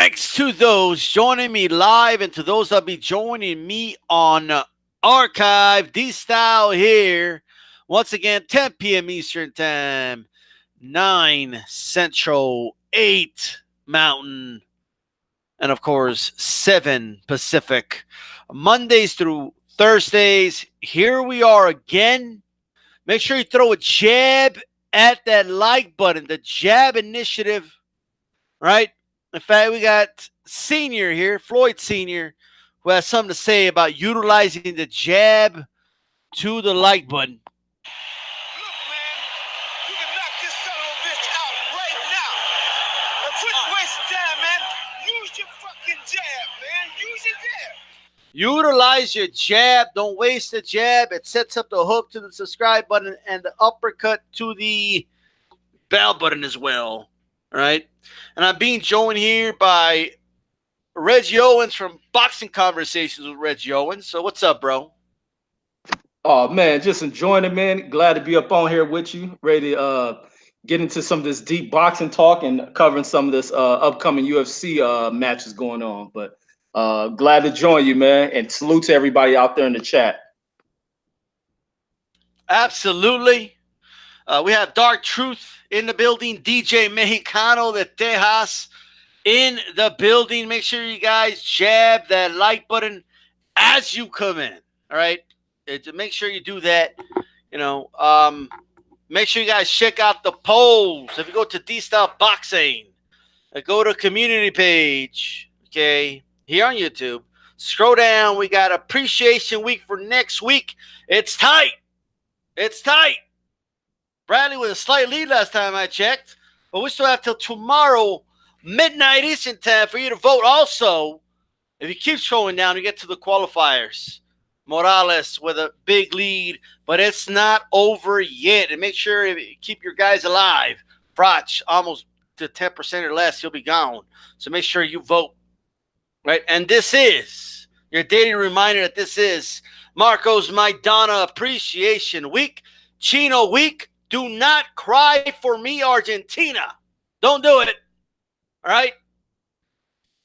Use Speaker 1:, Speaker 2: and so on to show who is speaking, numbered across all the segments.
Speaker 1: Thanks to those joining me live and to those that'll be joining me on archive. D-Style here. Once again, 10 p.m. Eastern Time, 9 Central, 8 Mountain, and of course, 7 Pacific. Mondays through Thursdays. Here we are again. Make sure you throw a jab at that like button, the jab initiative, right? In fact, we got Senior here, Floyd Senior, who has something to say about utilizing the jab to the like button.
Speaker 2: Look, man, you can knock this son of a bitch out right now. And quit wasting time, man. Use your fucking jab, man. Use your jab.
Speaker 1: Utilize your jab. Don't waste the jab. It sets up the hook to the subscribe button and the uppercut to the bell button as well. All right. And I'm being joined here by Reggie Owens from Boxing Conversations with Reggie Owens. So what's up, bro?
Speaker 3: Oh, man, just enjoying it, man. Glad to be up on here with you. Ready to get into some of this deep boxing talk and covering some of this upcoming UFC matches going on. But glad to join you, man. And salute to everybody out there in the chat.
Speaker 1: Absolutely. We have Dark Truth in the building. DJ Mexicano de Tejas in the building. Make sure you guys jab that like button as you come in. All right. To make sure you do that. You know, make sure you guys check out the polls. If you go to D-Style Boxing, go to community page. Okay. Here on YouTube. Scroll down. We got Appreciation Week for next week. It's tight. It's tight. Bradley with a slight lead last time I checked. But we still have till tomorrow, midnight Eastern Time, for you to vote. Also, if you keep scrolling down, you get to the qualifiers. Morales with a big lead, but it's not over yet. And make sure you keep your guys alive. Froch, almost to 10% or less, he'll be gone. So make sure you vote. Right? And this is your daily reminder that this is Marcos Maidana Appreciation Week, Chino Week. Do not cry for me, Argentina. Don't do it. All right?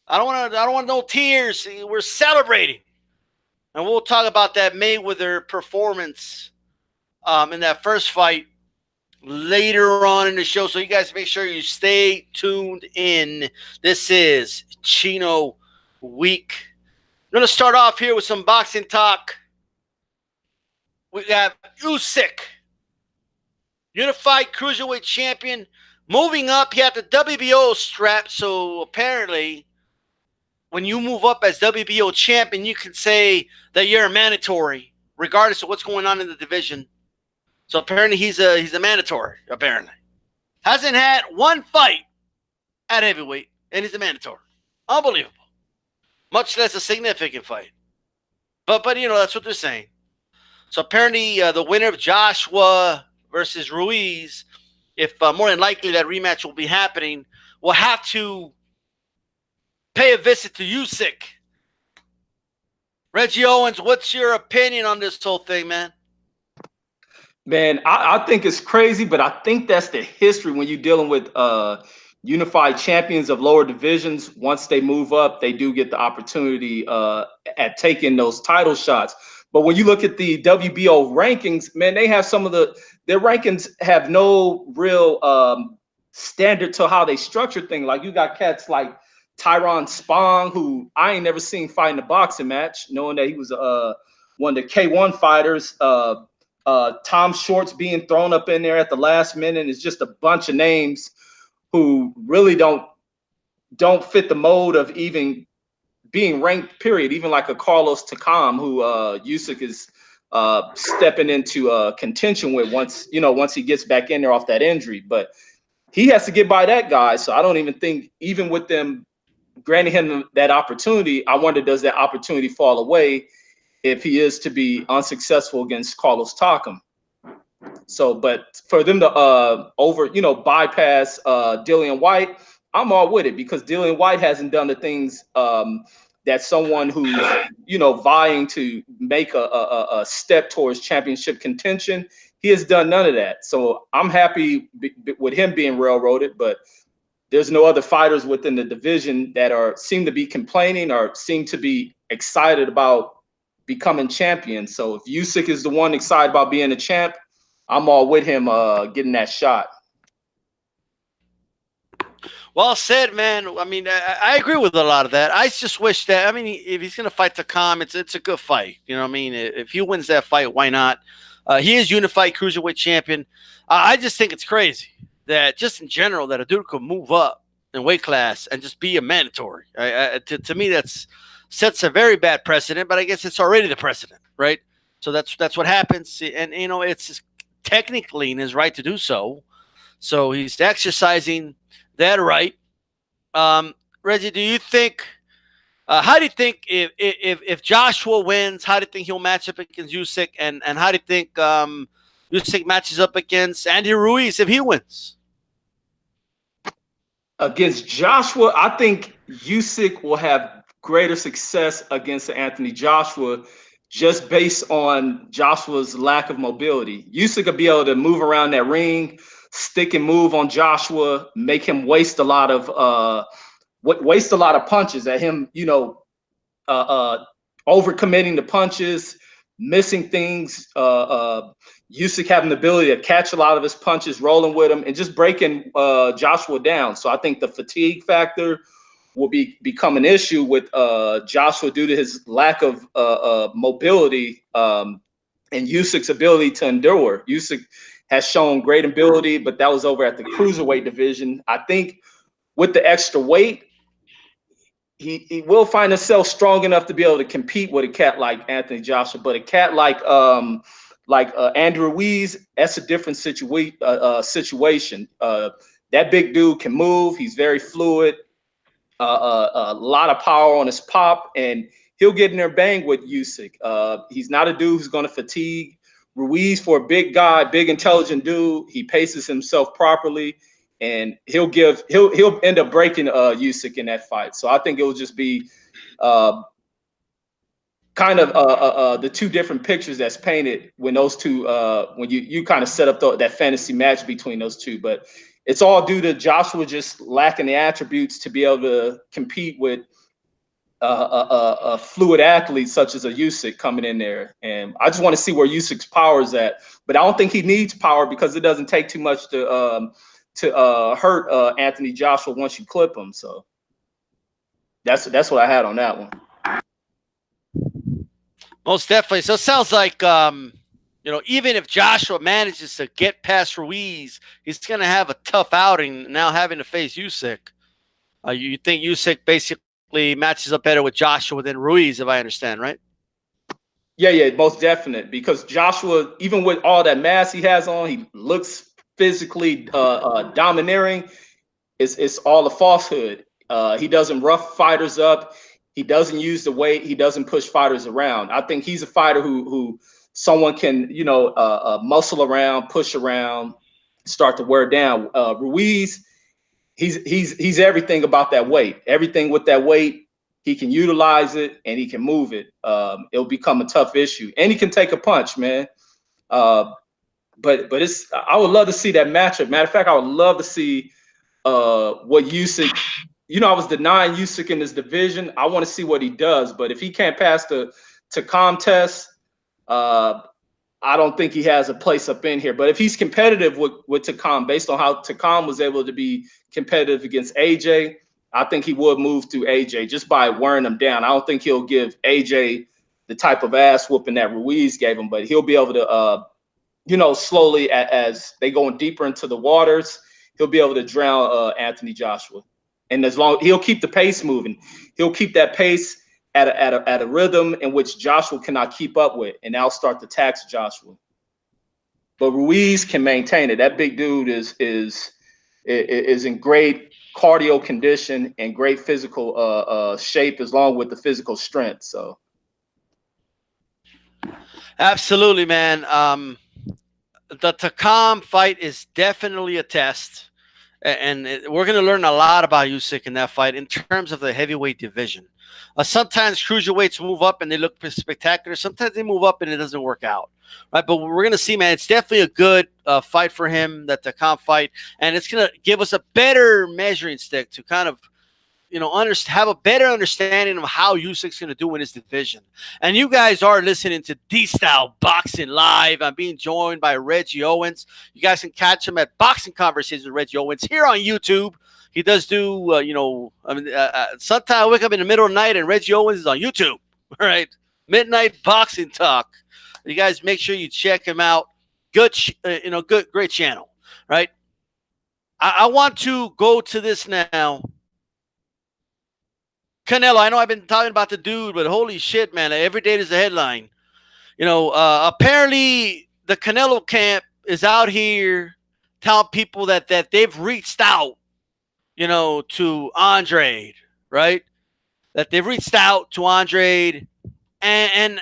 Speaker 1: I don't want no tears. We're celebrating. And we'll talk about that Mayweather performance in that first fight later on in the show. So you guys make sure you stay tuned in. This is Chino Week. I'm going to start off here with some boxing talk. We got Usyk, Unified Cruiserweight Champion, moving up. He had the WBO strap, so apparently when you move up as WBO champion, you can say that you're a mandatory, regardless of what's going on in the division. So apparently he's a mandatory, apparently. Hasn't had one fight at heavyweight, and he's a mandatory. Unbelievable. Much less a significant fight. But you know, that's what they're saying. So apparently the winner of Joshua versus Ruiz, if more than likely that rematch will be happening, will have to pay a visit to Usyk. Reggie Owens, what's your opinion on this whole thing, man?
Speaker 3: Man, I think it's crazy, but I think that's the history when you're dealing with unified champions of lower divisions. Once they move up, they do get the opportunity at taking those title shots. But when you look at the WBO rankings, man, they have their rankings have no real standard to how they structure things. Like you got cats like Tyron Spong, who I ain't never seen fight in a boxing match, knowing that he was one of the K1 fighters. Tom Shorts being thrown up in there at the last minute. It's just a bunch of names who really don't fit the mold of even being ranked, period. Even like a Carlos Takam, who Usyk is stepping into contention with once he gets back in there off that injury. But he has to get by that guy. So I don't even think, even with them granting him that opportunity, I wonder, does that opportunity fall away if he is to be unsuccessful against Carlos Takam? So, but for them to bypass Dillian White, I'm all with it, because Dillian White hasn't done the things that someone who's vying to make a step towards championship contention, he has done none of that. So I'm happy with him being railroaded. But there's no other fighters within the division that seem to be complaining or seem to be excited about becoming champion. So if Usyk is the one excited about being a champ, I'm all with him getting that shot.
Speaker 1: Well said, man. I mean, I agree with a lot of that. I just wish that, I mean, if he's going to fight Takam, it's a good fight. You know what I mean? If he wins that fight, why not? He is unified cruiserweight champion. I just think it's crazy that just in general that a dude could move up in weight class and just be a mandatory. To me, that's sets a very bad precedent, but I guess it's already the precedent, right? So that's what happens. And, you know, it's technically in his right to do so. So he's exercising that right. Reggie, do you think how do you think if Joshua wins, how do you think he'll match up against Usyk, and how do you think Usyk matches up against Andy Ruiz if he wins?
Speaker 3: Against Joshua, I think Usyk will have greater success against Anthony Joshua just based on Joshua's lack of mobility. Usyk will be able to move around that ring, stick and move on Joshua, make him waste a lot of punches at him, you know, overcommitting the punches, missing things, Usyk having the ability to catch a lot of his punches, rolling with him, and just breaking Joshua down. So I think the fatigue factor will become an issue with Joshua due to his lack of mobility and Usyk's ability to endure. Usyk has shown great ability, but that was over at the cruiserweight division. I think with the extra weight, he will find himself strong enough to be able to compete with a cat like Anthony Joshua, but a cat like Andrew Ruiz, that's a different situation. That big dude can move. He's very fluid. A lot of power on his pop, and he'll get in there bang with Usyk. He's not a dude who's going to fatigue Ruiz. For a big guy, big intelligent dude. He paces himself properly, and he'll end up breaking Usyk in that fight. So I think it will just be kind of the two different pictures that's painted when those two when you kind of set up that fantasy match between those two. But it's all due to Joshua just lacking the attributes to be able to compete with a fluid athlete such as a Usyk coming in there. And I just want to see where Usyk's power is at. But I don't think he needs power because it doesn't take too much to hurt Anthony Joshua once you clip him. So that's what I had on that one.
Speaker 1: Most definitely. So it sounds like you know, even if Joshua manages to get past Ruiz, he's going to have a tough outing now having to face Usyk. You think Usyk basically matches up better with Joshua than Ruiz, if I understand, right?
Speaker 3: Yeah, most definite. Because Joshua, even with all that mass he has on, he looks physically domineering. It's all a falsehood. He doesn't rough fighters up. He doesn't use the weight. He doesn't push fighters around. I think he's a fighter who someone can, you know, muscle around, push around, start to wear down. Ruiz, he's everything about that weight. Everything with that weight, he can utilize it and he can move it. It'll become a tough issue, and he can take a punch, man. But it's I would love to see that matchup. Matter of fact, I would love to see what Usyk. You know, I was denying Usyk in this division. I want to see what he does. But if he can't pass the Takam test, I don't think he has a place up in here. But if he's competitive with Takam, based on how Takam was able to be competitive against AJ, I think he would move through AJ just by wearing him down. I don't think he'll give AJ the type of ass whooping that Ruiz gave him, but he'll be able to, you know, slowly as they go deeper into the waters, he'll be able to drown Anthony Joshua. And as long he'll keep the pace moving, he'll keep that pace at a rhythm in which Joshua cannot keep up with, and that'll start to tax Joshua. But Ruiz can maintain it. That big dude is in great cardio condition and great physical shape, as long with the physical strength. So,
Speaker 1: Absolutely, man. The Takam fight is definitely a test. and we're going to learn a lot about Usyk in that fight in terms of the heavyweight division. Sometimes cruiserweights move up and they look spectacular. Sometimes they move up and it doesn't work out, right? But we're going to see, man, it's definitely a good fight for him, that the comp fight, and it's going to give us a better measuring stick to kind of, have a better understanding of how Usyk's going to do in his division. And you guys are listening to D-Style Boxing Live. I'm being joined by Reggie Owens. You guys can catch him at Boxing Conversations with Reggie Owens here on YouTube. He does do, sometimes I wake up in the middle of the night and Reggie Owens is on YouTube, all right? Midnight Boxing Talk. You guys make sure you check him out. Good, great channel, right? I want to go to this now. Canelo, I know I've been talking about the dude, but holy shit, man. Every day there's a headline. Apparently the Canelo camp is out here telling people that they've reached out, to Andre, right? That they've reached out to Andre. And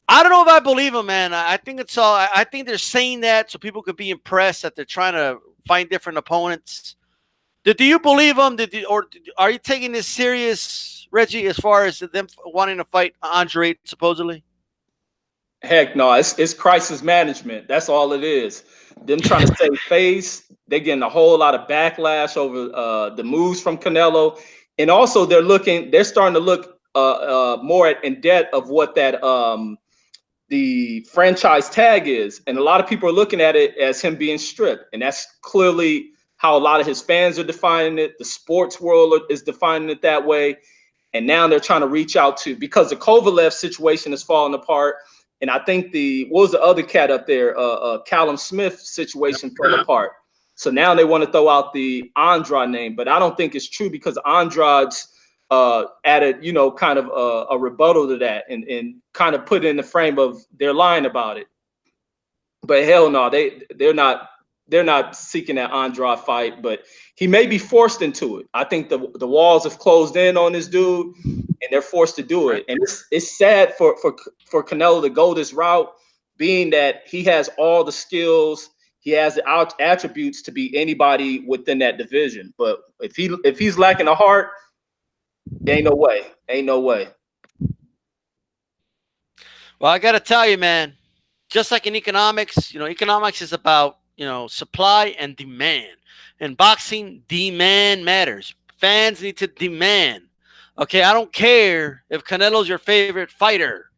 Speaker 1: I don't know if I believe them, man. I think it's all, I think they're saying that so people could be impressed that they're trying to find different opponents. Do you believe them? Or are you taking this serious, Reggie, as far as them wanting to fight Andre, supposedly?
Speaker 3: Heck no, it's crisis management. That's all it is. Them trying to save face. They're getting a whole lot of backlash over the moves from Canelo. And also they're starting to look more in debt of what that the franchise tag is. And a lot of people are looking at it as him being stripped. And that's clearly how a lot of his fans are defining it. The sports world is defining it that way. And now they're trying to reach out to, because the Kovalev situation is falling apart. And I think what was the other cat up there? Callum Smith situation fell apart. So now they want to throw out the Andrade name, but I don't think it's true, because Andrade's added, kind of a rebuttal to that and kind of put it in the frame of they're lying about it. But hell no, they're not seeking that Andrade fight, but he may be forced into it. I think the walls have closed in on this dude, and they're forced to do it. And it's sad for Canelo to go this route, being that he has all the skills, he has the attributes to be anybody within that division. But if he's lacking a heart, ain't no way. Ain't no way.
Speaker 1: Well, I got to tell you, man, just like in economics, economics is about, supply and demand. In boxing, demand matters. Fans need to demand. Okay, I don't care if Canelo's your favorite fighter.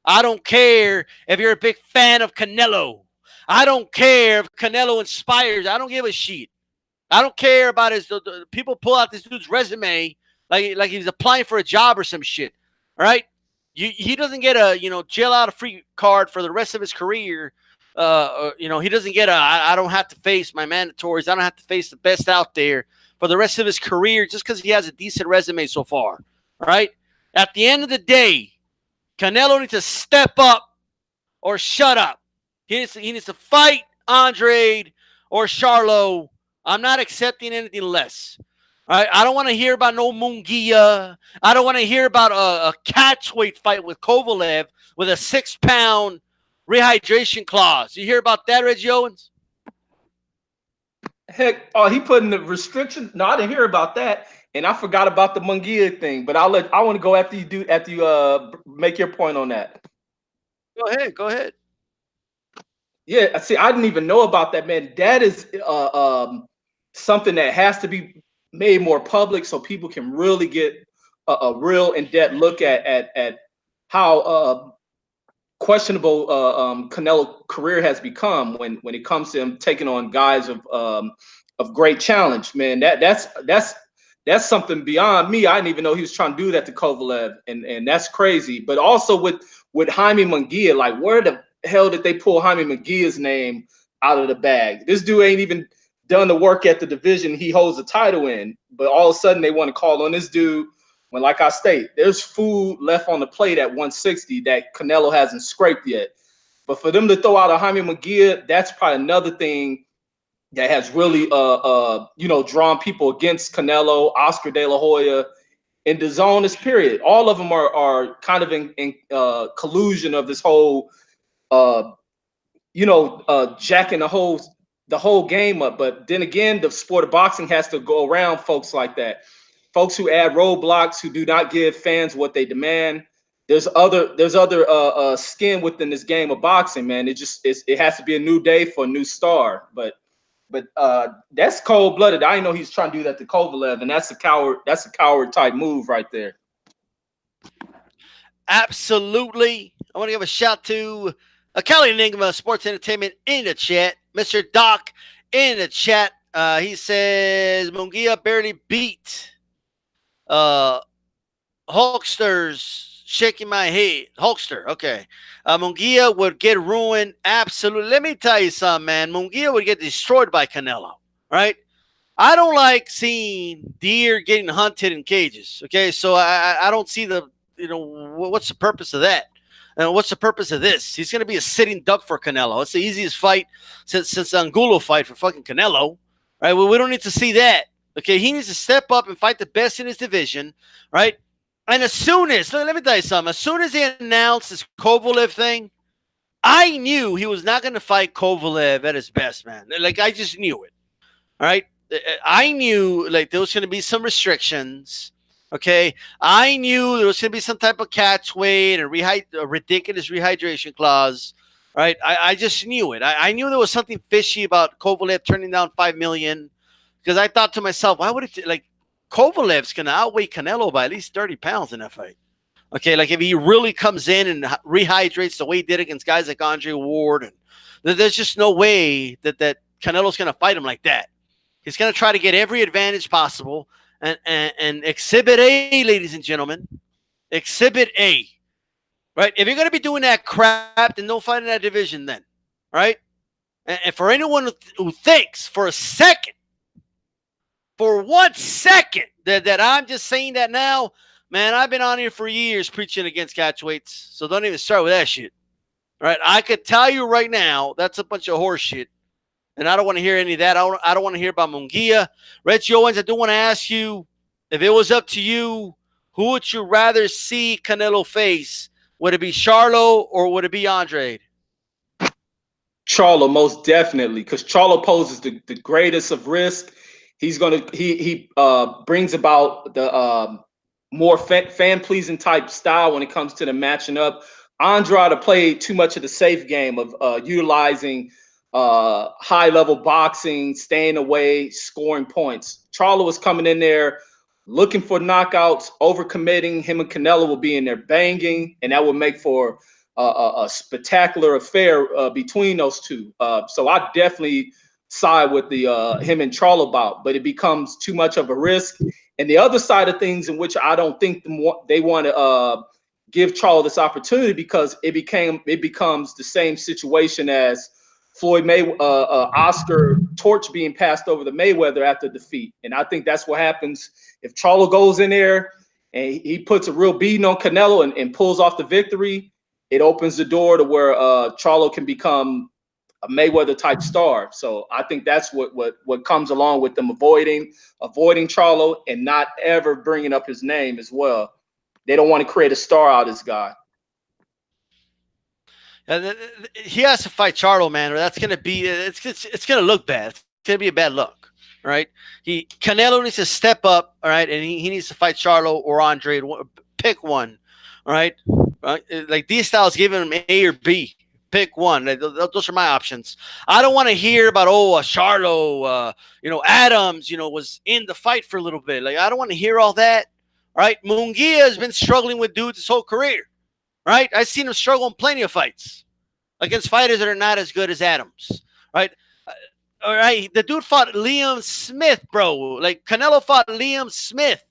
Speaker 1: I don't care if you're a big fan of Canelo. I don't care if Canelo inspires. I don't give a shit. I don't care about the people pull out this dude's resume like he's applying for a job or some shit. All right? He doesn't get a, jail out a free card for the rest of his career. He doesn't get I don't have to face my mandatories. I don't have to face the best out there for the rest of his career just because he has a decent resume so far. All right? At the end of the day, Canelo needs to step up or shut up. He needs to fight Andrade or Charlo. I'm not accepting anything less. All right? I don't want to hear about no Munguia. I don't want to hear about a catchweight fight with Kovalev with a 6-pound rehydration clause. You hear about that, Reggie Owens?
Speaker 3: Heck, he put in the restriction. No, I didn't hear about that, and I forgot about the Munguia thing. But I want to go after you make your point on that.
Speaker 1: Go ahead.
Speaker 3: Yeah, see, I didn't even know about that, man. That is something that has to be made more public so people can really get a real in-depth look at how questionable Canelo career has become when it comes to him taking on guys of great challenge. Man, that's something beyond me. I didn't even know he was trying to do that to Kovalev, and that's crazy. But also with Jaime Munguia, like, where the hell did they pull Jaime Munguia's name out of the bag? This dude ain't even done the work at the division he holds the title in, but all of a sudden they want to call on this dude when, like I state, there's food left on the plate at 160 that Canelo hasn't scraped yet. But for them to throw out a Jaime Munguia, that's probably another thing that has really drawn people against Canelo, Oscar De La Hoya, and DAZN this period. All of them are kind of in collusion of this whole jacking the whole the whole game up. But then again, the sport of boxing has to go around folks like that. Folks who add roadblocks, who do not give fans what they demand. There's other skin within this game of boxing, man. It has to be a new day for a new star. But that's cold blooded. I didn't know he's trying to do that to Kovalev, and that's a coward. That's a coward type move right there.
Speaker 1: Absolutely. I want to give a shout to Cali Enigma Sports Entertainment in the chat. Mr. Doc in the chat. He says Munguia barely beat Hulkster's shaking my head. Hulkster, okay. Munguia would get ruined. Absolutely. Let me tell you something, man. Munguia would get destroyed by Canelo, right? I don't like seeing deer getting hunted in cages, okay? So I don't see the, what's the purpose of that? And what's the purpose of this? He's going to be a sitting duck for Canelo. It's the easiest fight since the Angulo fight for fucking Canelo, right? Well, we don't need to see that, okay? He needs to step up and fight the best in his division, right? And as soon as, let me tell you something, as soon as he announced this Kovalev thing, I knew he was not going to fight Kovalev at his best, man. Like, I just knew it, all right? I knew, like, there was going to be some restrictions, okay? I knew there was going to be some type of catch weight and a ridiculous rehydration clause, right? I just knew it. I knew there was something fishy about Kovalev turning down $5 million because I thought to myself, why would it, like, Kovalev's going to outweigh Canelo by at least 30 pounds in that fight. Okay, like if he really comes in and rehydrates the way he did against guys like Andre Ward, and there's just no way that Canelo's going to fight him like that. He's going to try to get every advantage possible. And Exhibit A, ladies and gentlemen, Exhibit A, right? If you're going to be doing that crap, then don't fight in that division then, right? And for anyone who thinks for a second, for 1 second, that I'm just saying that now, man, I've been on here for years preaching against catchweights, so don't even start with that shit. Right? I could tell you right now, that's a bunch of horse shit, and I don't want to hear any of that. I don't want to hear about Munguia. Reggie Owens, I do want to ask you, if it was up to you, who would you rather see Canelo face? Would it be Charlo or would it be Andre?
Speaker 3: Charlo, most definitely, because Charlo poses the greatest of risk. He's gonna he brings about the more fan pleasing type style when it comes to the matching up. Andrade played too much of the safe game of utilizing high level boxing, staying away, scoring points. Charlo was coming in there looking for knockouts, overcommitting. Him and Canelo will be in there banging, and that would make for a spectacular affair between those two. So I definitely side with the him and Charlo bout, but it becomes too much of a risk. And the other side of things, in which I don't think they want to give Charlo this opportunity, because it becomes the same situation as Floyd Oscar torch being passed over to Mayweather after defeat. And I think that's what happens if Charlo goes in there and he puts a real beating on Canelo and pulls off the victory. It opens the door to where Charlo can become a Mayweather type star. So I think that's what comes along with them avoiding Charlo and not ever bringing up his name as well. They don't want to create a star out of this guy.
Speaker 1: He has to fight Charlo, man, or that's going to be it's going to look bad. It's going to be a bad look, right? Canelo needs to step up, all right, and he needs to fight Charlo or Andre. Pick one, all right? Like DSTYLE's giving him A or B. Pick one. Those are my options. I don't want to hear about Charlo, Adams, was in the fight for a little bit. Like, I don't want to hear all that. All right, Munguia has been struggling with dudes his whole career. Right, I've seen him struggle in plenty of fights against fighters that are not as good as Adams. Right, all right. The dude fought Liam Smith, bro. Like Canelo fought Liam Smith.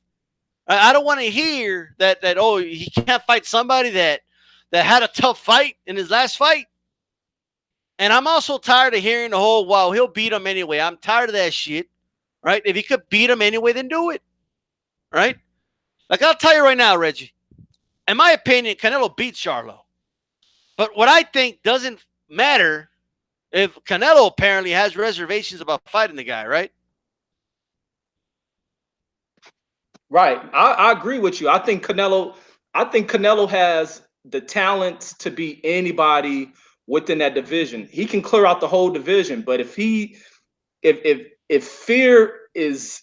Speaker 1: I don't want to hear that he can't fight somebody that had a tough fight in his last fight. And I'm also tired of hearing the whole, well, he'll beat him anyway. I'm tired of that shit. Right? If he could beat him anyway, then do it. Right? Like, I'll tell you right now, Reggie. In my opinion, Canelo beats Charlo. But what I think doesn't matter if Canelo apparently has reservations about fighting the guy, right?
Speaker 3: Right. I agree with you. I think Canelo has the talent to beat anybody within that division. He can clear out the whole division, but if fear is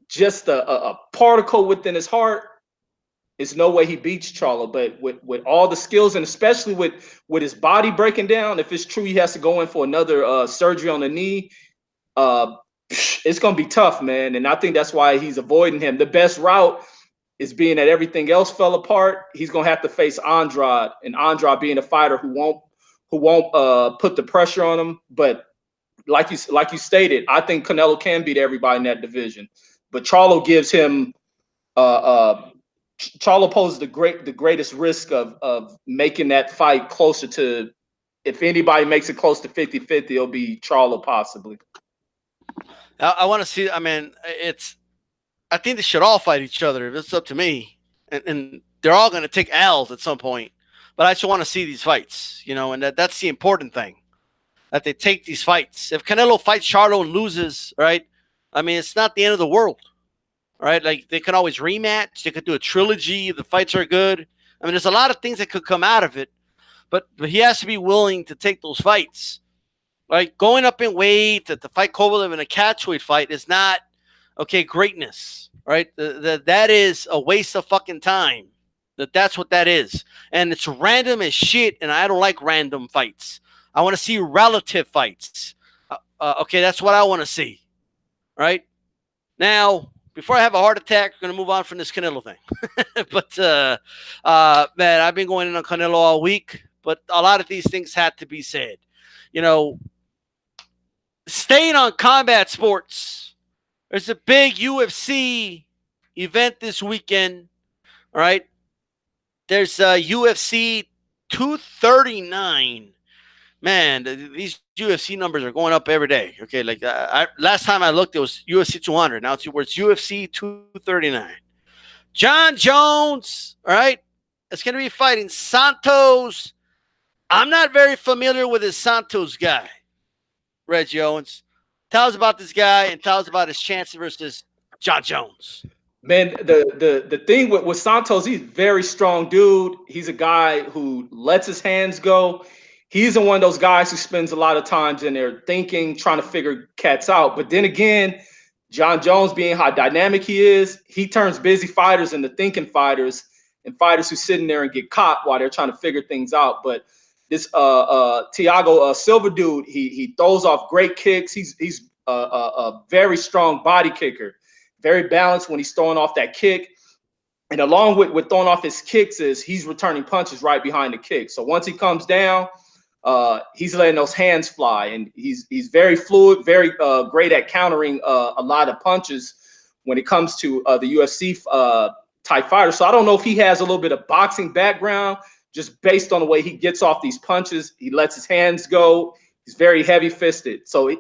Speaker 3: just a particle within his heart, there's no way he beats Charlo. But with all the skills, and especially with his body breaking down, if it's true he has to go in for another surgery on the knee, it's going to be tough, man. And I think that's why he's avoiding him. The best route is being that everything else fell apart. He's going to have to face Andrade, and Andrade being a fighter who won't put the pressure on him. But like you stated, I think Canelo can beat everybody in that division. But Charlo gives him Charlo poses the greatest risk of making that fight closer to, if anybody makes it close to 50-50, it'll be Charlo possibly.
Speaker 1: I want to see. I mean, I think they should all fight each other if it's up to me, and they're all going to take L's at some point. But I just want to see these fights, you know, and that's the important thing, that they take these fights. If Canelo fights Charlo and loses, right? I mean, it's not the end of the world. Right, like they can always rematch. They could do a trilogy if the fights are good. I mean, there's a lot of things that could come out of it, but he has to be willing to take those fights. Like going up in weight to fight Kovalev in a catchweight fight is not greatness. Right, that is a waste of fucking time. That's what that is, and it's random as shit. And I don't like random fights. I want to see relative fights. That's what I want to see. Right now. Before I have a heart attack, we're going to move on from this Canelo thing. But, man, I've been going in on Canelo all week, but a lot of these things had to be said. You know, staying on combat sports, there's a big UFC event this weekend, all right? There's UFC 239. Man, these UFC numbers are going up every day. Okay, like last time I looked, it was UFC 200. Now it's UFC 239. Jon Jones, all right, it's going to be fighting Santos. I'm not very familiar with this Santos guy, Reggie Owens. Tell us about this guy and tell us about his chances versus Jon Jones.
Speaker 3: Man, the thing with Santos, he's a very strong dude. He's a guy who lets his hands go. He's one of those guys who spends a lot of times in there thinking, trying to figure cats out. But then again, Jon Jones, being how dynamic he is, he turns busy fighters into thinking fighters, and fighters who sit in there and get caught while they're trying to figure things out. But this Thiago Silva dude, he throws off great kicks. He's a very strong body kicker, very balanced when he's throwing off that kick. And along with throwing off his kicks is he's returning punches right behind the kick. So once he comes down, he's letting those hands fly, and he's very fluid, very great at countering a lot of punches when it comes to the UFC type fighter. So I don't know if he has a little bit of boxing background, just based on the way he gets off these punches. He lets his hands go. He's very heavy fisted. So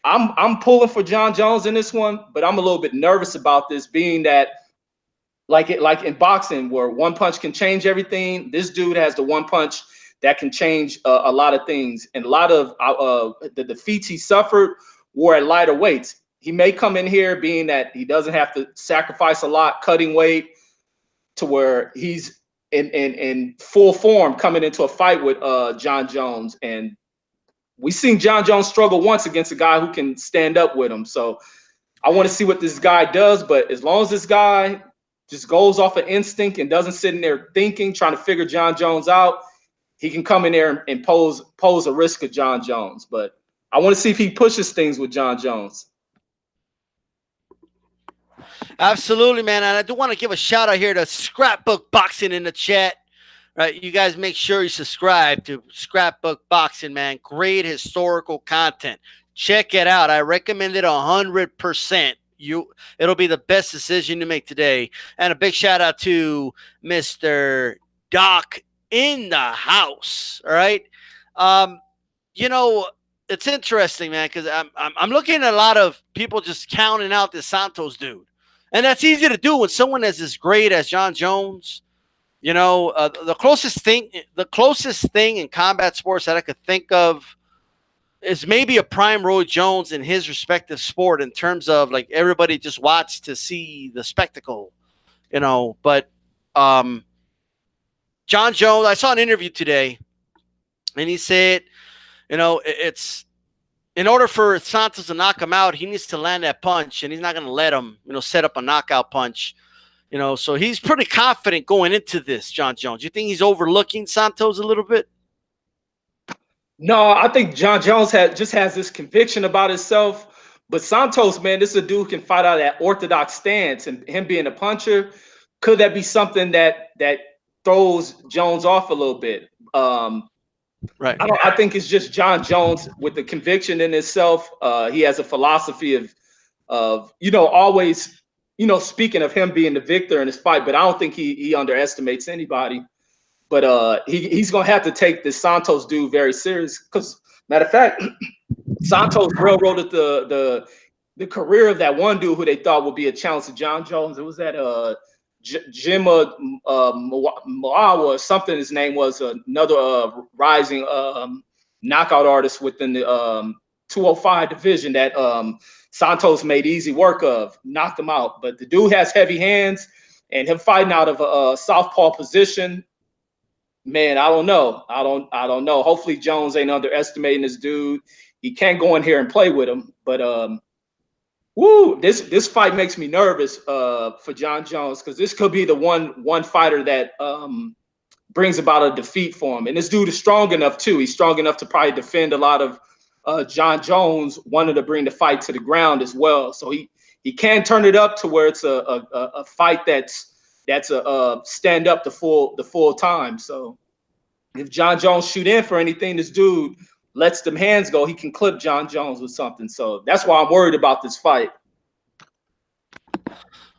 Speaker 3: I'm pulling for Jon Jones in this one, but I'm a little bit nervous about this, being that like in boxing, where one punch can change everything. This dude has the one punch that can change a lot of things. And a lot of the defeats he suffered were at lighter weights. He may come in here being that he doesn't have to sacrifice a lot, cutting weight, to where he's in full form coming into a fight with Jon Jones. And we've seen Jon Jones struggle once against a guy who can stand up with him. So I want to see what this guy does. But as long as this guy just goes off of instinct and doesn't sit in there thinking, trying to figure Jon Jones out, he can come in there and pose a risk of Jon Jones. But I want to see if he pushes things with Jon Jones.
Speaker 1: Absolutely, man. And I do want to give a shout out here to Scrapbook Boxing in the chat. Right, you guys make sure you subscribe to Scrapbook Boxing, man. Great historical content. Check it out. I recommend it 100%. It'll be the best decision you make today. And a big shout out to Mr. Doc in the house. All right. You know, it's interesting, man, because I'm looking at a lot of people just counting out this Santos dude. And that's easy to do when someone is as great as Jon Jones. You know, the closest thing in combat sports that I could think of is maybe a prime Roy Jones in his respective sport, in terms of like everybody just watch to see the spectacle, you know. But Jon Jones, I saw an interview today And he said, it's in order for Santos to knock him out, he needs to land that punch, and he's not going to let him, set up a knockout punch. So he's pretty confident going into this, Jon Jones. You think he's overlooking Santos a little bit?
Speaker 3: No, I think Jon Jones just has this conviction about himself. But Santos, man, this is a dude who can fight out of that orthodox stance, and him being a puncher, could that be something that throws Jones off a little bit?
Speaker 1: Right.
Speaker 3: I think it's just Jon Jones with the conviction in himself. He has a philosophy of always, speaking of him being the victor in his fight, but I don't think he underestimates anybody. But he's gonna have to take this Santos dude very serious. Because matter of fact, Santos railroaded the career of that one dude who they thought would be a challenge to Jon Jones. It was that Jimma Moawa or something. His name was another rising knockout artist within the 205 division that Santos made easy work of, knocked him out. But the dude has heavy hands, and him fighting out of a southpaw position, man, I don't know. I don't know. Hopefully Jones ain't underestimating this dude. He can't go in here and play with him, but this fight makes me nervous for Jon Jones, because this could be the one fighter that brings about a defeat for him. And this dude is strong enough too. He's strong enough to probably defend a lot of Jon Jones wanted to bring the fight to the ground as well. So he can turn it up to where it's a fight that's a stand up the full time. So if Jon Jones shoot in for anything, this dude lets them hands go, he can clip Jon Jones with something. So that's why I'm worried about this fight.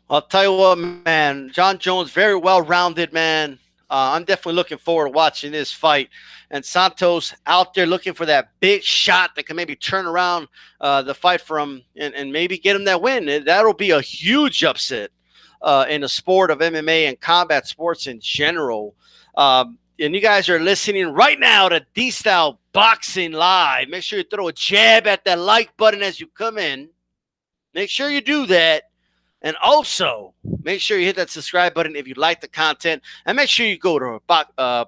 Speaker 1: I'll tell you what, man, Jon Jones, very well-rounded, man. I'm definitely looking forward to watching this fight. And Santos out there looking for that big shot that can maybe turn around the fight for him and maybe get him that win. That'll be a huge upset in the sport of MMA and combat sports in general. And you guys are listening right now to D-Style Boxing Live. Make sure you throw a jab at that like button as you come in. Make sure you do that. And also, make sure you hit that subscribe button if you like the content. And make sure you go to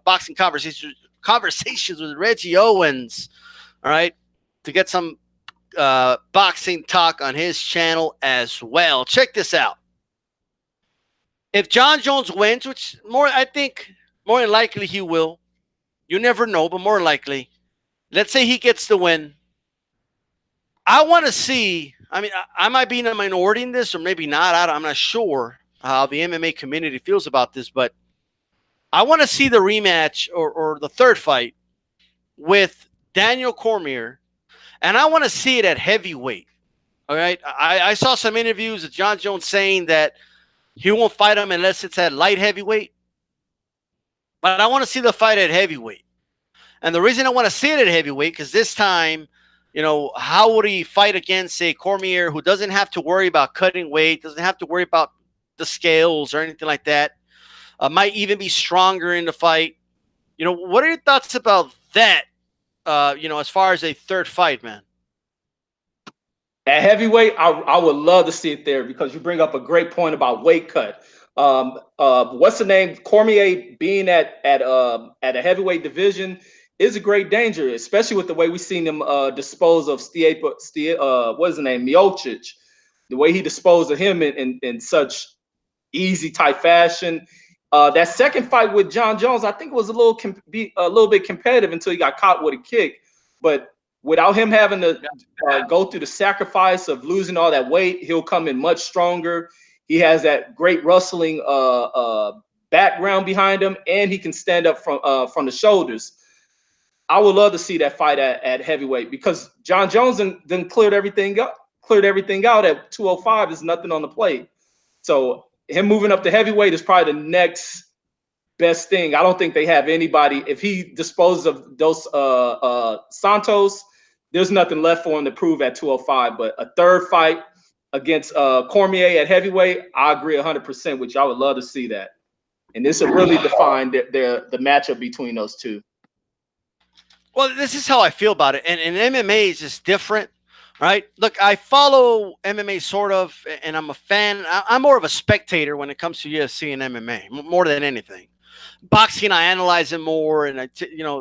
Speaker 1: Boxing Conversations with Reggie Owens, all right, to get some boxing talk on his channel as well. Check this out. If Jon Jones wins, which I think more than likely he will. You never know, but more likely. Let's say he gets the win. I want to see, I might be in a minority in this or maybe not. I'm not sure how the MMA community feels about this, but I want to see the rematch or the third fight with Daniel Cormier, and I want to see it at heavyweight. All right? I saw some interviews of Jon Jones saying that he won't fight him unless it's at light heavyweight. But I want to see the fight at heavyweight. And the reason I want to see it at heavyweight, because this time, how would he fight against, say, Cormier, who doesn't have to worry about cutting weight, doesn't have to worry about the scales or anything like that, might even be stronger in the fight. What are your thoughts about that, as far as a third fight, man?
Speaker 3: At heavyweight, I would love to see it there, because you bring up a great point about weight cut. What's the name? Cormier being at a heavyweight division is a great danger, especially with the way we've seen him dispose of what's the name? Miocic. The way he disposed of him in such easy type fashion. That second fight with Jon Jones, I think, was a little bit competitive until he got caught with a kick. But without him having to go through the sacrifice of losing all that weight, he'll come in much stronger. He has that great wrestling background behind him, and he can stand up from the shoulders. I would love to see that fight at heavyweight, because Jon Jones then cleared everything out at 205. There's nothing on the plate. So him moving up to heavyweight is probably the next best thing. I don't think they have anybody. If he disposes of those Santos, there's nothing left for him to prove at 205. But a third fight against Cormier at heavyweight, I agree 100% with you. I would love to see that. And this will really define the matchup between those two.
Speaker 1: Well, this is how I feel about it. And MMA is just different, right? Look, I follow MMA sort of, and I'm a fan. I'm more of a spectator when it comes to UFC and MMA, more than anything. Boxing, I analyze it more, and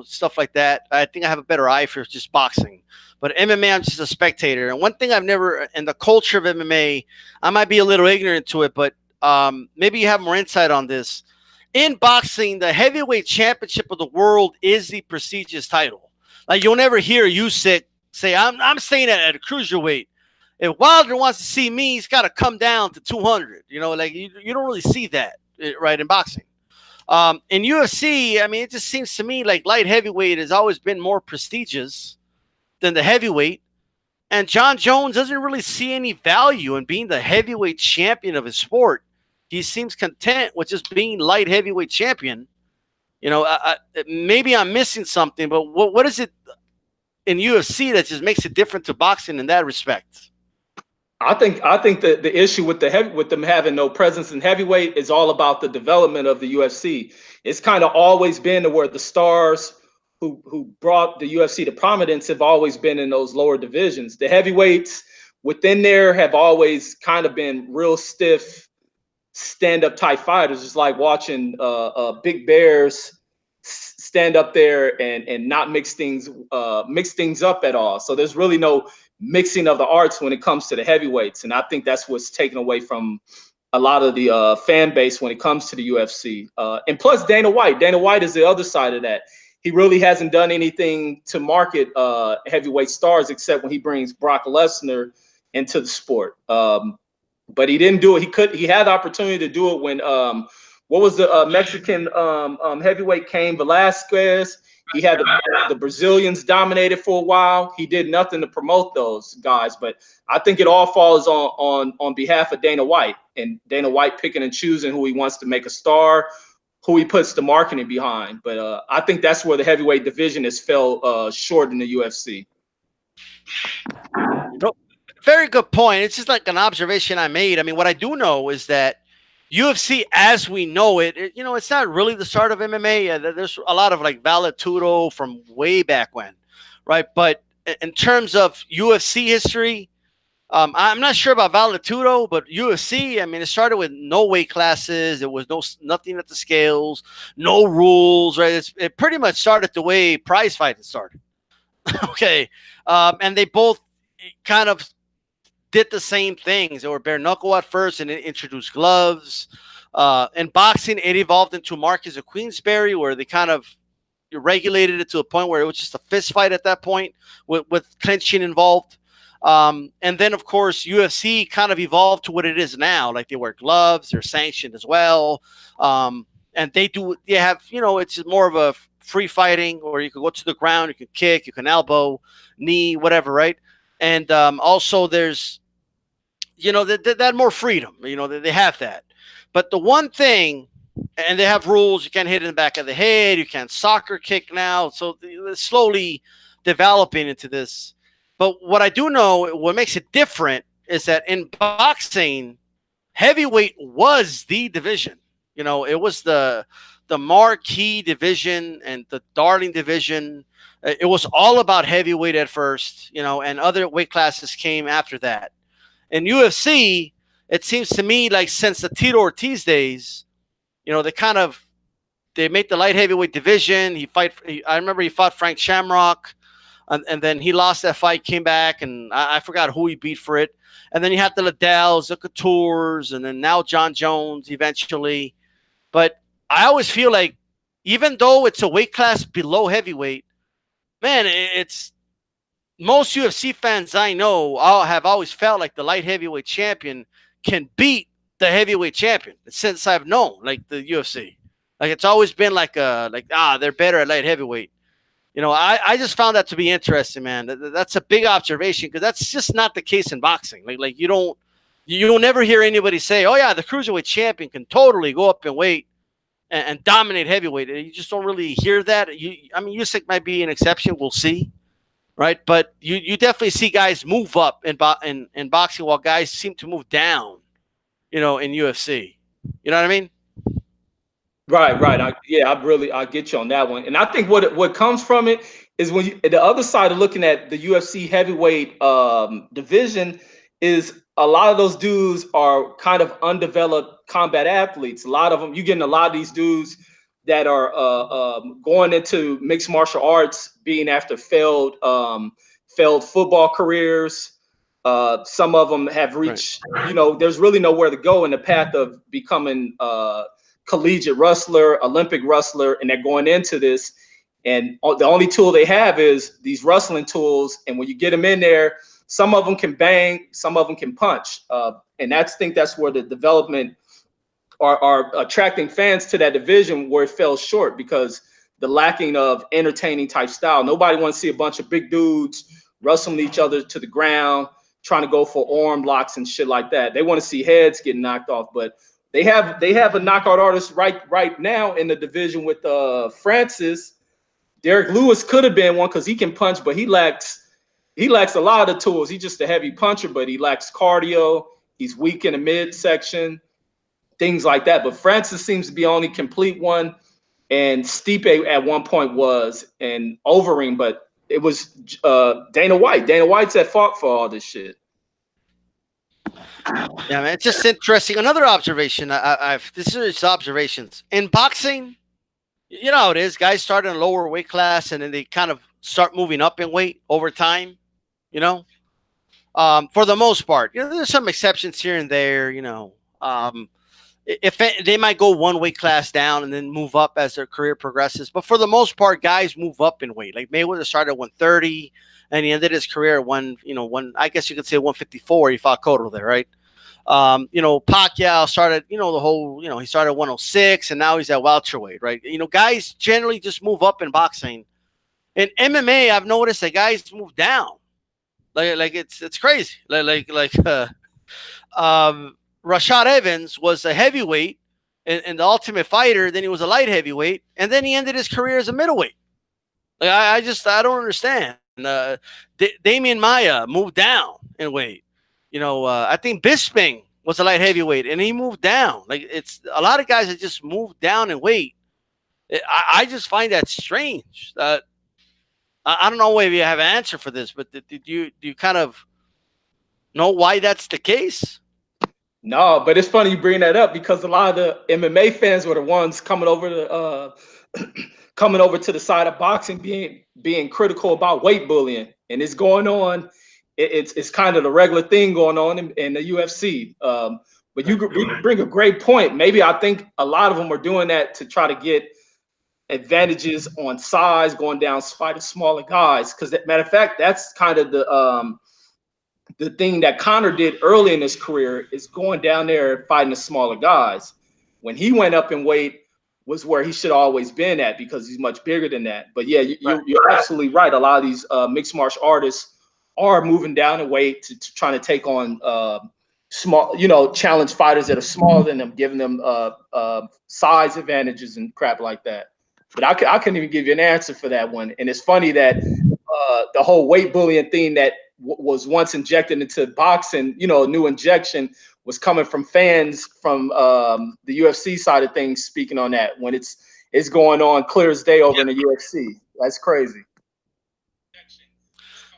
Speaker 1: stuff like that. I think I have a better eye for just boxing. But MMA, I'm just a spectator. And one thing I've never, in the culture of MMA, I might be a little ignorant to it, but maybe you have more insight on this. In boxing, the heavyweight championship of the world is the prestigious title. Like, you'll never hear Usyk say, I'm staying at a cruiserweight. If Wilder wants to see me, he's got to come down to 200. Like you don't really see that, right, in boxing. In UFC, I mean, it just seems to me like light heavyweight has always been more prestigious than the heavyweight. And Jon Jones doesn't really see any value in being the heavyweight champion of his sport. He seems content with just being light heavyweight champion. Maybe I'm missing something, but what is it in UFC that just makes it different to boxing in that respect?
Speaker 3: I think that the issue with with them having no presence in heavyweight is all about the development of the UFC. It's kind of always been to where the stars who brought the UFC to prominence have always been in those lower divisions. The heavyweights within there have always kind of been real stiff, stand-up type fighters. It's like watching big bears stand up there and not mix things up at all. So there's really no mixing of the arts when it comes to the heavyweights, and I think that's what's taken away from a lot of the fan base when it comes to the UFC. And plus Dana White is the other side of that. He really hasn't done anything to market heavyweight stars except when he brings Brock Lesnar into the sport. But he didn't do it. He had the opportunity to do it when what was the Mexican heavyweight, Cain Velasquez? He had the Brazilians dominated for a while. He did nothing to promote those guys. But I think it all falls on behalf of Dana White, and Dana White picking and choosing who he wants to make a star, who he puts the marketing behind. But I think that's where the heavyweight division has fell short in the UFC.
Speaker 1: Very good point. It's just like an observation I made. I mean, what I do know is that UFC, as we know it, it's not really the start of MMA. There's a lot of like Vale-Tudo from way back when, right? But in terms of UFC history, I'm not sure about Vale-Tudo, but UFC, I mean, it started with no weight classes. There was nothing at the scales, no rules, right? It pretty much started the way prize fighting started. Okay. And they both kind of did the same things. They were bare knuckle at first, and it introduced gloves. In boxing, it evolved into Marquess of Queensberry, where they kind of regulated it to a point where it was just a fist fight at that point with clinching involved. And then, of course, UFC kind of evolved to what it is now. Like, they wear gloves, they're sanctioned as well. And they have, it's more of a free fighting, or you can go to the ground, you can kick, you can elbow, knee, whatever, right? And also there's, that more freedom, they have that. But the one thing, and they have rules, you can't hit in the back of the head, you can't soccer kick now. So they're slowly developing into this. But what I do know, what makes it different is that in boxing, heavyweight was the division. It was the marquee division and the darling division. It was all about heavyweight at first, and other weight classes came after that. In UFC, it seems to me like since the Tito Ortiz days, they made the light heavyweight division. I remember he fought Frank Shamrock, and then he lost that fight, came back, and I forgot who he beat for it. And then you had the Liddells, the Coutures, and then now Jon Jones eventually. But I always feel like, even though it's a weight class below heavyweight, man, it's most UFC fans I know have always felt like the light heavyweight champion can beat the heavyweight champion since I've known, like, the UFC. Like, it's always been they're better at light heavyweight. I just found that to be interesting, man. That's a big observation, because that's just not the case in boxing. Like you'll never hear anybody say, oh yeah, the cruiserweight champion can totally go up in weight and dominate heavyweight. You just don't really hear that. Usyk might be an exception. We'll see, right? But you definitely see guys move up in boxing, while guys seem to move down, in UFC. You know what I mean?
Speaker 3: Right. I get you on that one. And I think what comes from it is when the other side of looking at the UFC heavyweight division is a lot of those dudes are kind of undeveloped combat athletes. A lot of them, you're getting a lot of these dudes that are going into mixed martial arts, being after failed football careers. Some of them have reached, there's really nowhere to go in the path of becoming collegiate wrestler, Olympic wrestler, and they're going into this. And the only tool they have is these wrestling tools. And when you get them in there, some of them can bang, some of them can punch. And I think that's where the development are attracting fans to that division, where it fell short because the lacking of entertaining type style. Nobody wants to see a bunch of big dudes wrestling each other to the ground, trying to go for arm locks and shit like that. They want to see heads getting knocked off. But they have a knockout artist right now in the division with Francis. Derek Lewis could have been one because he can punch, but he lacks a lot of the tools. He's just a heavy puncher, but he lacks cardio. He's weak in the midsection, things like that. But Francis seems to be only complete one, and Stipe at one point was, and Overeem, but it was Dana White. Dana White's at fault for all this shit.
Speaker 1: Yeah, man, it's just interesting. Another observation. This is observations in boxing. You know how it is. Guys start in a lower weight class, and then they kind of start moving up in weight over time. For the most part, there's some exceptions here and there. If they might go one weight class down and then move up as their career progresses, but for the most part, guys move up in weight. Like Mayweather started at 130, and he ended his career at I guess you could say 154. He fought Cotto there, right? Pacquiao started, the whole, he started at 106 and now he's at welterweight, right? Guys generally just move up in boxing. In MMA, I've noticed that guys move down. Like it's crazy. Rashad Evans was a heavyweight in the Ultimate Fighter, then he was a light heavyweight, and then he ended his career as a middleweight. Like I don't understand. Damian Maia moved down in weight. I think Bisping was a light heavyweight, and he moved down. Like it's a lot of guys that just moved down in weight. I just find that strange. I don't know if you have an answer for this, but do you kind of know why that's the case?
Speaker 3: No, but it's funny you bring that up because a lot of the MMA fans were the ones coming over to the side of boxing, being critical about weight bullying, and it's going on. It's kind of the regular thing going on in the UFC. But you bring a great point. Maybe I think a lot of them are doing that to try to get advantages on size, going down fighting smaller guys. Because matter of fact, that's kind of the thing that Conor did early in his career, is going down there fighting the smaller guys. When he went up in weight was where he should have always been at, because he's much bigger than that. But yeah, you're absolutely right. A lot of these mixed martial artists are moving down in weight to trying to take on small, challenge fighters that are smaller than them, giving them size advantages and crap like that. But I couldn't even give you an answer for that one. And it's funny that the whole weight bullying thing that was once injected into boxing, new injection, was coming from fans from the UFC side of things, speaking on that, when it's going on clear as day over in the UFC. That's crazy.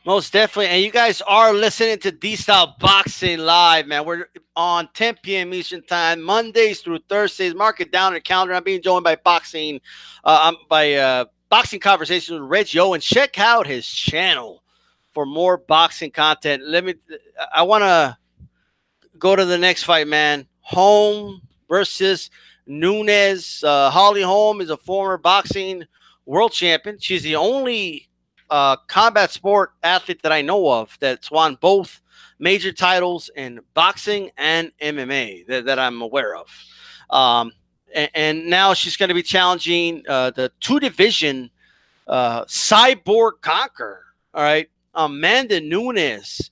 Speaker 1: Most definitely. And you guys are listening to DStyle Boxing Live, man. We're on 10 p.m. Eastern Time, Mondays through Thursdays. Mark it down in the calendar. I'm being joined by Boxing Conversations with Reggie Owen. Check out his channel for more boxing content. I want to go to the next fight, man. Holm versus Nunes. Holly Holm is a former boxing world champion. She's the only combat sport athlete that I know of that's won both major titles in boxing and MMA that I'm aware of. And now she's going to be challenging the two-division cyborg conqueror, all right, Amanda Nunes.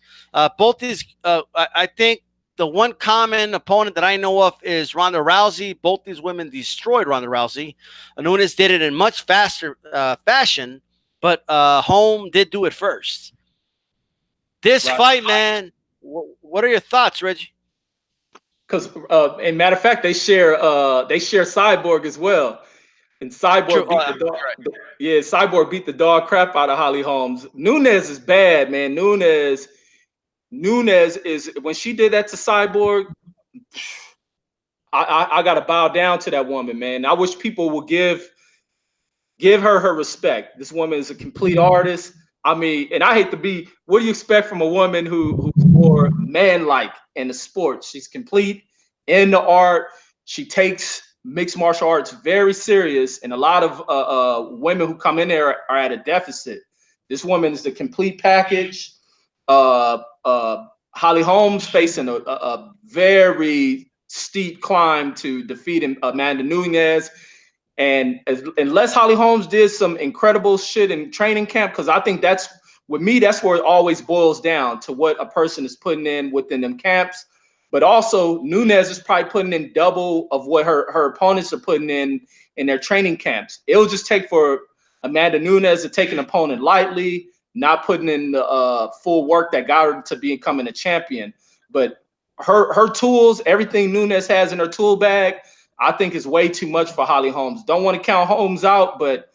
Speaker 1: Both these, I think the one common opponent that I know of is Ronda Rousey. Both these women destroyed Ronda Rousey. Nunes did it in much faster fashion, but Holm did do it first. This fight, man, what are your thoughts, Reggie?
Speaker 3: Because, and matter of fact, they share Cyborg as well. And Cyborg Cyborg beat the dog crap out of Holly Holmes. Nunes is bad, man. Nunes is, when she did that to Cyborg, I got to bow down to that woman, man. I wish people would give her respect. This woman is a complete artist. I mean, and I hate to be, what do you expect from a woman who's more man-like in the sport? She's complete in the art. She takes mixed martial arts very serious, and a lot of women who come in there are at a deficit. This woman is the complete package. Holly Holm's facing a very steep climb to defeat Amanda Nunes. And unless Holly Holmes did some incredible shit in training camp, because I think that's, with me, that's where it always boils down to what a person is putting in within them camps. But also, Nunes is probably putting in double of what her opponents are putting in their training camps. It'll just take for Amanda Nunes to take an opponent lightly, not putting in the full work that got her to becoming a champion. But her tools, everything Nunes has in her tool bag, I think is way too much for Holly Holmes. Don't want to count Holmes out, but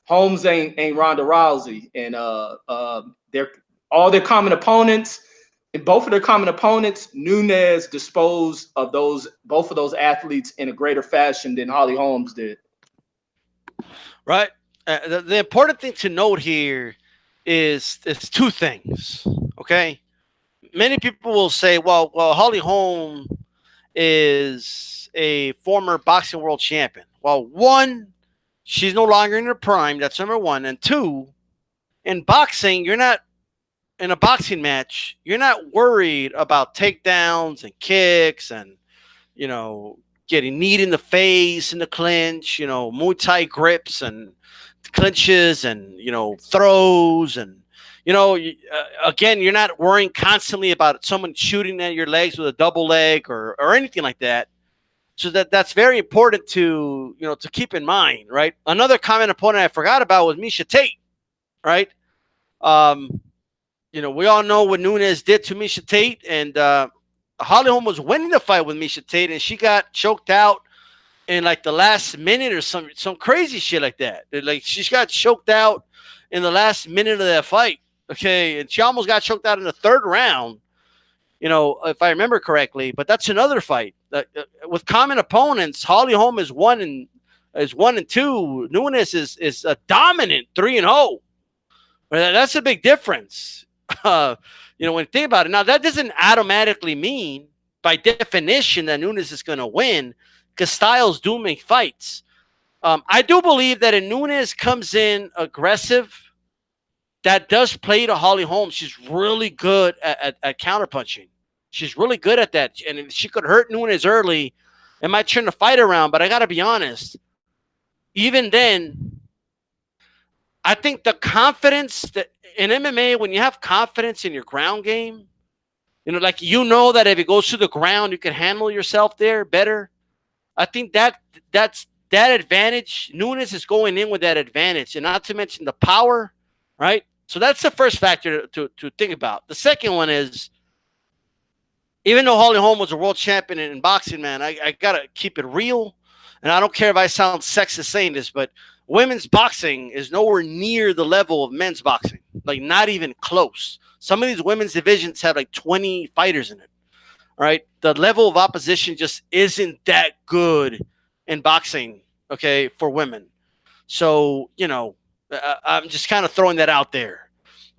Speaker 3: Holmes ain't Ronda Rousey. And all their common opponents, in both of their common opponents, Nunes disposed of both of those athletes in a greater fashion than Holly Holmes did.
Speaker 1: Right. The important thing to note here is two things. Okay. Many people will say, well, Holly Holm is a former boxing world champion. Well, one, she's no longer in her prime. That's number one. And two, in boxing, you're not in a boxing match. You're not worried about takedowns and kicks and, getting kneed in the face in the clinch, Muay Thai grips and clinches and, throws and, again, you're not worrying constantly about someone shooting at your legs with a double leg or anything like that. So that's very important to keep in mind, right? Another common opponent I forgot about was Miesha Tate, right? We all know what Nunes did to Miesha Tate, and Holly Holm was winning the fight with Miesha Tate, and she got choked out in like the last minute or some crazy shit like that. Like she got choked out in the last minute of that fight. Okay, and she almost got choked out in the third round, if I remember correctly. But that's another fight. With common opponents, Holly Holm is 1-2. Nunes is a dominant 3-0. That's a big difference. When you think about it. Now, that doesn't automatically mean, by definition, that Nunes is going to win, because styles do make fights. I do believe that if Nunes comes in aggressive, that does play to Holly Holm. She's really good at counterpunching. She's really good at that. And if she could hurt Nunes early, it might turn the fight around. But I got to be honest, even then, I think the confidence that in MMA, when you have confidence in your ground game, that if it goes to the ground, you can handle yourself there better. I think that's that advantage. Nunes is going in with that advantage, and not to mention the power, right? So that's the first factor to think about. The second one is, even though Holly Holm was a world champion in boxing, man, I got to keep it real. And I don't care if I sound sexist saying this, but women's boxing is nowhere near the level of men's boxing. Like, not even close. Some of these women's divisions have like 20 fighters in it. All right. The level of opposition just isn't that good in boxing, okay, for women. So, I'm just kind of throwing that out there.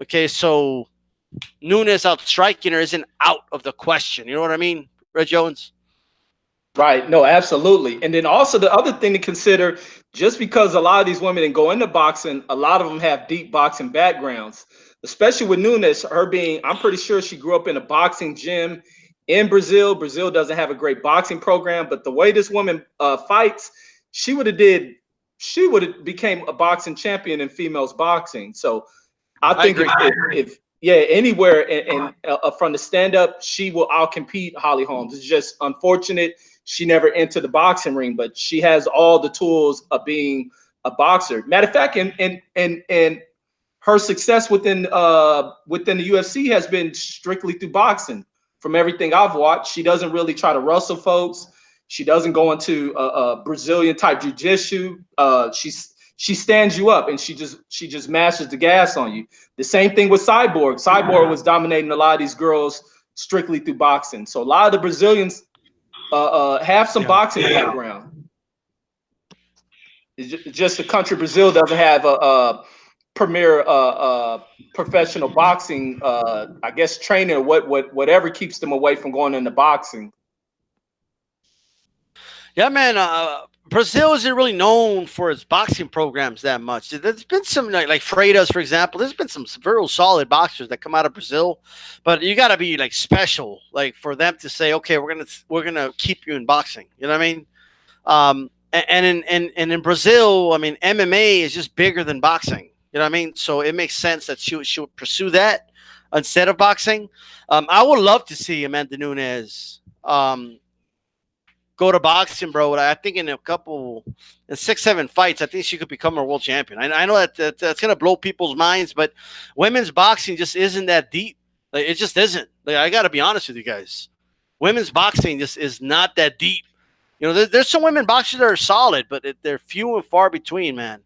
Speaker 1: Okay, so Nunes outstriking her isn't out of the question. You know what I mean, Red Jones?
Speaker 3: Right. No, absolutely. And then also the other thing to consider, just because a lot of these women go into boxing, a lot of them have deep boxing backgrounds, especially with Nunes, I'm pretty sure she grew up in a boxing gym in Brazil. Brazil doesn't have a great boxing program, but the way this woman fights, she would have became a boxing champion in females boxing. So I think if anywhere and from the stand up, she will outcompete Holly Holmes. It's just unfortunate she never entered the boxing ring, but she has all the tools of being a boxer. Matter of fact, and her success within the UFC has been strictly through boxing. From everything I've watched, she doesn't really try to wrestle folks. She doesn't go into a Brazilian type jiu-jitsu. She stands you up and she just mashes the gas on you. The same thing with Cyborg. Cyborg was dominating a lot of these girls strictly through boxing. So a lot of the Brazilians Have some boxing background. It's just the country Brazil doesn't have a premier professional boxing. I guess training or whatever keeps them away from going into boxing.
Speaker 1: Yeah, man. Brazil isn't really known for its boxing programs that much. There's been some like Freitas, for example. There's been some very solid boxers that come out of Brazil, but you got to be like special, like for them to say, okay, we're gonna keep you in boxing. You know what I mean? And in Brazil, I mean, MMA is just bigger than boxing. You know what I mean? So it makes sense that she would pursue that instead of boxing. I would love to see Amanda Nunes go to boxing, bro. I think in 6-7 fights, I think she could become a world champion. I know that's gonna blow people's minds, but women's boxing just isn't that deep. Like, it just isn't. Like, I got to be honest with you guys. Women's boxing just is not that deep. You know, there's some women boxers that are solid, but they're few and far between, man.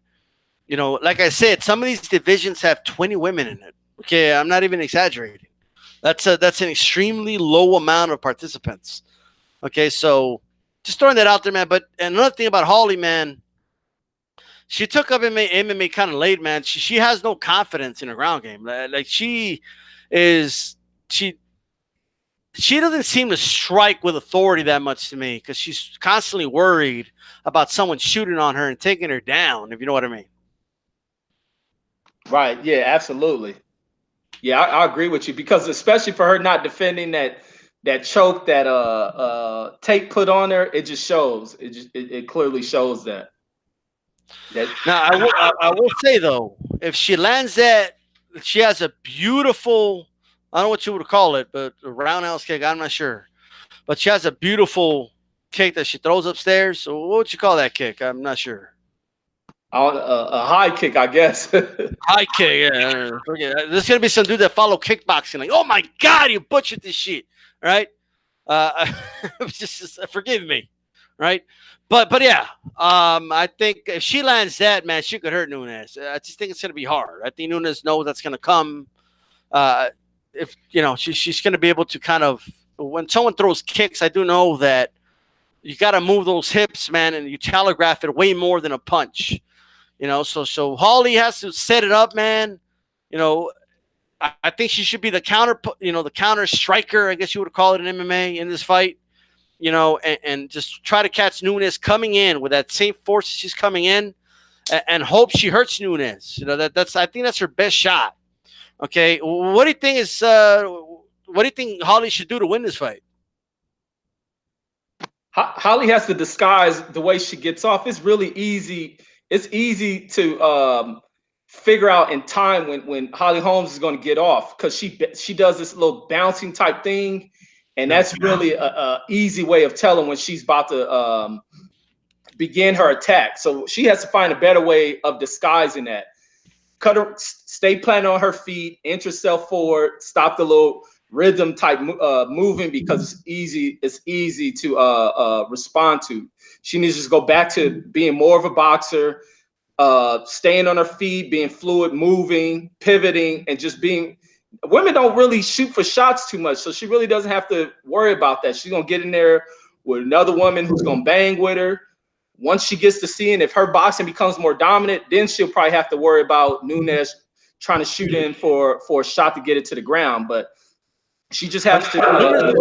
Speaker 1: You know, like I said, some of these divisions have 20 women in it. Okay, I'm not even exaggerating. That's an extremely low amount of participants. Okay, so just throwing that out there, man. But another thing about Holly, man, she took up MMA kind of late, man. She has no confidence in her ground game. Like she doesn't seem to strike with authority that much to me because she's constantly worried about someone shooting on her and taking her down, if you know what I mean.
Speaker 3: Right. Yeah, absolutely. Yeah, I agree with you because especially for her not defending that choke that Tate put on her, it just shows. It clearly shows that.
Speaker 1: Now, I will say, though, if she lands that, she has a beautiful, I don't know what you would call it, but a roundhouse kick, I'm not sure. But she has a beautiful kick that she throws upstairs. So what would you call that kick? I'm not sure.
Speaker 3: A high kick, I guess.
Speaker 1: High kick, yeah. There's going to be some dude that follow kickboxing like, oh, my God, you butchered this shit, right? Just forgive me, right? But yeah, I think if she lands that, man, she could hurt Nunes. I just think it's going to be hard. I think Nunes knows that's going to come. If you know, she's going to be able to kind of, when someone throws kicks, I do know that you got to move those hips, man, and you telegraph it way more than a punch. You know, so Holly has to set it up, man. You know, I think she should be the counter striker, I guess you would call it in MMA in this fight. You know, and just try to catch Nunes coming in with that same force she's coming in, and hope she hurts Nunes. You know, I think that's her best shot. Okay, what do you think what do you think Holly should do to win this fight?
Speaker 3: Holly has to disguise the way she gets off. It's really easy. It's easy to figure out in time when Holly Holmes is going to get off because she does this little bouncing type thing. And that's really a easy way of telling when she's about to begin her attack. So she has to find a better way of disguising that. Cut her, stay planted on her feet, inch herself forward, stop the little rhythm type moving because it's easy to respond to. She needs to just go back to being more of a boxer, staying on her feet, being fluid, moving, pivoting, and just being. Women don't really shoot for shots too much, so she really doesn't have to worry about that. She's gonna get in there with another woman who's gonna bang with her. Once she gets to seeing if her boxing becomes more dominant, then she'll probably have to worry about Nunes trying to shoot in for a shot to get it to the ground. But she just has to.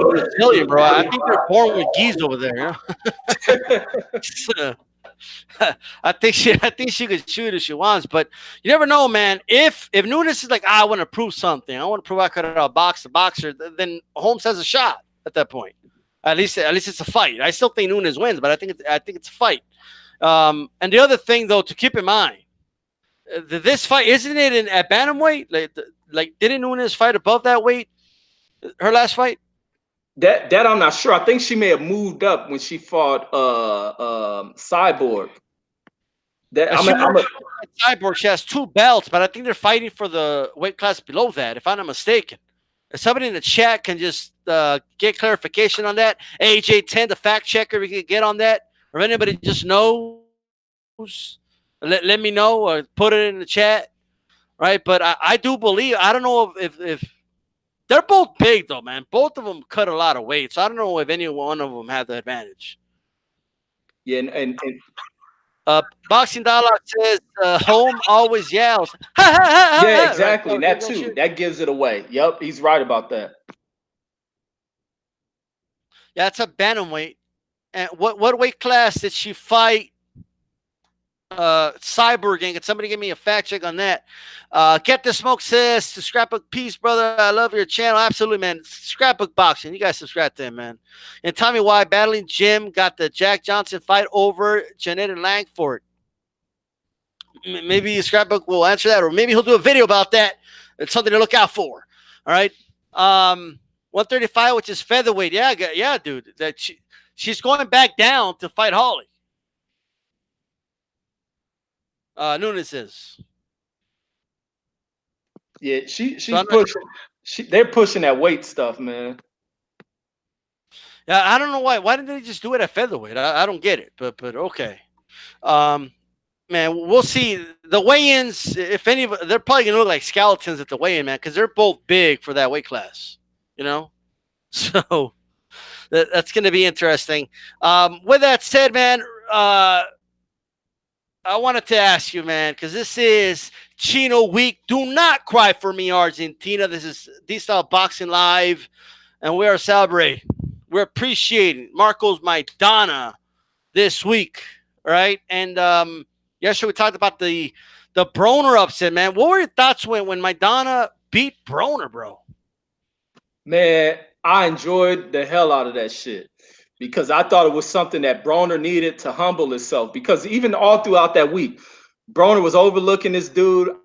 Speaker 1: Brazilian, bro. I think they're born with geese over there. You know? I think she could shoot if she wants, but you never know, man. If Nunes is like, I want to prove something, I want to prove I could outbox the boxer, then Holmes has a shot at that point. At least it's a fight. I still think Nunes wins, but I think it's a fight. And the other thing, though, to keep in mind, this fight isn't it at bantamweight? Like didn't Nunes fight above that weight? Her last fight.
Speaker 3: That I'm not sure. I think she may have moved up when she fought Cyborg.
Speaker 1: Cyborg, she has 2 belts, but I think they're fighting for the weight class below that, if I'm not mistaken. If somebody in the chat can just get clarification on that, AJ10, the fact checker, we can get on that, or anybody just knows, let me know or put it in the chat, right? But I do believe, I don't know if They're both big, though, man. Both of them cut a lot of weight, so I don't know if any one of them had the advantage.
Speaker 3: Yeah, and
Speaker 1: Boxing Dialogue says Holm always yells. Ha, ha, ha, ha,
Speaker 3: yeah,
Speaker 1: ha. Right?
Speaker 3: exactly. And
Speaker 1: Give
Speaker 3: that
Speaker 1: no
Speaker 3: too.
Speaker 1: shit.
Speaker 3: That gives it away. Yep, he's right about that.
Speaker 1: Yeah, it's a bantamweight. And what weight class did she fight? Cyborg gang. Can somebody give me a fact check on that? Get the Smoke says to Scrapbook Peace, brother. I love your channel. Absolutely, man. Scrapbook Boxing. You guys subscribe to him, man. And tell me why Battling Jim got the Jack Johnson fight over Janet and Langford. Maybe Scrapbook will answer that, or maybe he'll do a video about that. It's something to look out for. All right. 135, which is featherweight. Yeah, dude. That she's going back down to fight Holly. Nunes is.
Speaker 3: Yeah, she's pushing. They're pushing that weight stuff, man.
Speaker 1: Yeah, I don't know why. Why didn't they just do it at featherweight? I don't get it, but okay. Man, we'll see. The weigh-ins, if any, they're probably gonna look like skeletons at the weigh-in, man, because they're both big for that weight class. You know, so that's gonna be interesting. With that said, man, I wanted to ask you, man, because this is Chino week. Do not cry for me, Argentina. This is DSTYLEBOXING-LIVE, and we are celebrating. We're appreciating Marco's Maidana this week, right? And yesterday we talked about the Broner upset, man. What were your thoughts when Maidana beat Broner, bro?
Speaker 3: Man, I enjoyed the hell out of that shit because I thought it was something that Broner needed to humble himself. Because even all throughout that week, Broner was overlooking this dude.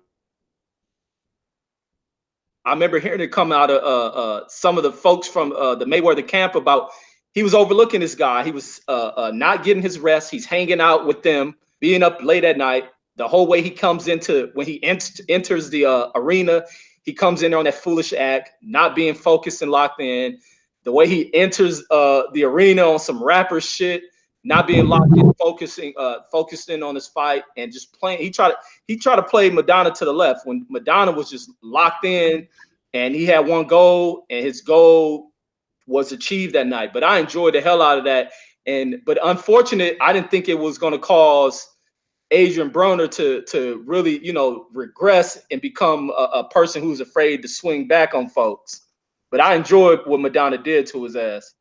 Speaker 3: I remember hearing it come out of some of the folks from the Mayweather camp about he was overlooking this guy. He was not getting his rest. He's hanging out with them, being up late at night. The whole way he comes into when he enters the arena, he comes in there on that foolish act, not being focused and locked in. The way he enters the arena on some rapper shit, not being locked in, focused in on his fight, and just playing. He tried to play Madonna to the left when Madonna was just locked in, and he had one goal, and his goal was achieved that night. But I enjoyed the hell out of that. But unfortunate, I didn't think it was going to cause Adrian Broner to really, regress and become a person who's afraid to swing back on folks. But I enjoyed what Madonna did to his ass.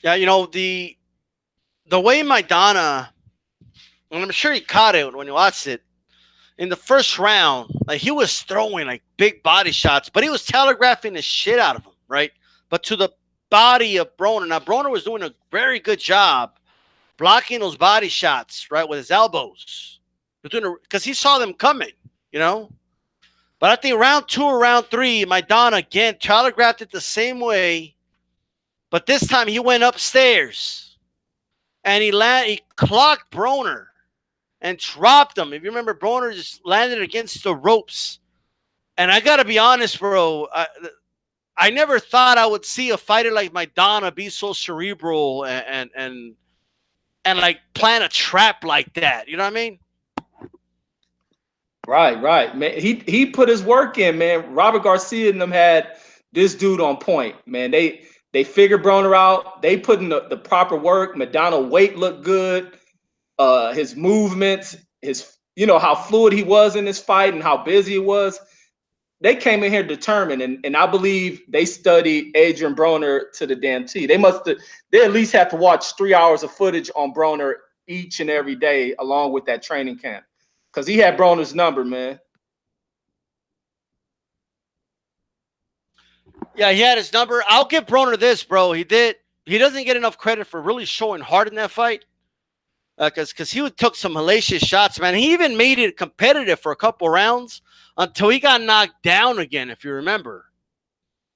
Speaker 1: Yeah, the way Maidana, and I'm sure he caught it when he watched it, in the first round, like he was throwing like big body shots, but he was telegraphing the shit out of him, right? But to the body of Broner. Now, Broner was doing a very good job blocking those body shots, right, with his elbows. Because he saw them coming, But I think round 2 or round 3, Maidana again telegraphed it the same way, but this time he went upstairs and he clocked Broner and dropped him. If you remember, Broner just landed against the ropes. And I got to be honest, bro, I never thought I would see a fighter like Maidana be so cerebral and like plan a trap like that. You know what I mean?
Speaker 3: Right, man. He put his work in, man. Robert Garcia and them had this dude on point, man. They figured Broner out. They put in the proper work. Madonna weight looked good. His movements, how fluid he was in this fight and how busy it was. They came in here determined, and I believe they studied Adrian Broner to the damn T. They at least have to watch 3 hours of footage on Broner each and every day, along with that training camp, because he had Broner's number, man.
Speaker 1: Yeah, he had his number. I'll give Broner this, bro. He doesn't get enough credit for really showing heart in that fight. Because he took some hellacious shots, man. He even made it competitive for a couple rounds until he got knocked down again, if you remember.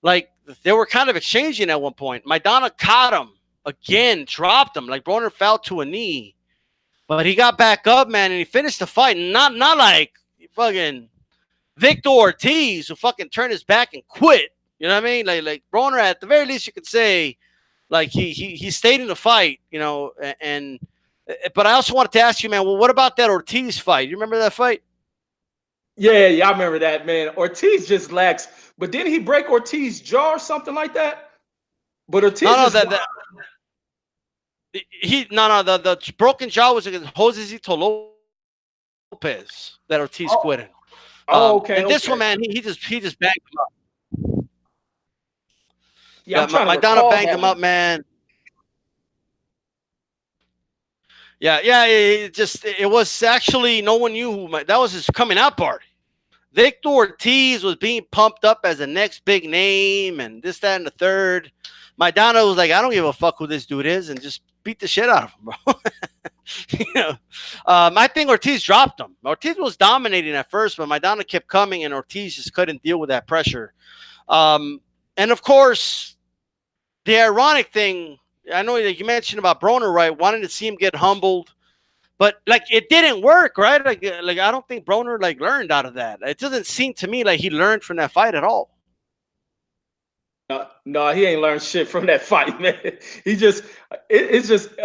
Speaker 1: Like, they were kind of exchanging at one point. Maidana caught him again, dropped him. Like, Broner fell to a knee. But he got back up, man, and he finished the fight. Not like fucking Victor Ortiz, who fucking turned his back and quit. You know what I mean? Like Broner, at the very least, you could say, like, he stayed in the fight, But I also wanted to ask you, man, well, what about that Ortiz fight? You remember that fight?
Speaker 3: Yeah, I remember that, man. Ortiz just lacks, but didn't he break Ortiz's jaw or something like that? But Ortiz
Speaker 1: No,
Speaker 3: just
Speaker 1: the broken jaw was against Josecito Lopez that Ortiz
Speaker 3: oh,
Speaker 1: quit in.
Speaker 3: okay,
Speaker 1: And this one,
Speaker 3: okay.
Speaker 1: man, he just banged him up.
Speaker 3: Yeah,
Speaker 1: Yeah,
Speaker 3: I'm trying to
Speaker 1: Maidana
Speaker 3: recall
Speaker 1: banged
Speaker 3: that
Speaker 1: him up,
Speaker 3: one.
Speaker 1: man. Yeah. It was actually no one knew that was his coming out party. Victor Ortiz was being pumped up as the next big name and this, that, and the third. Maidana was like, I don't give a fuck who this dude is, and just beat the shit out of him, bro. you know, I think Ortiz dropped him. Ortiz was dominating at first, but Maidana kept coming, and Ortiz just couldn't deal with that pressure. And of course, the ironic thing, I know that you mentioned about Broner, right? Wanting to see him get humbled. But like it didn't work, right? Like I don't think Broner like learned out of that. It doesn't seem to me like he learned from that fight at all.
Speaker 3: No, he ain't learned shit from that fight, man. He just it's just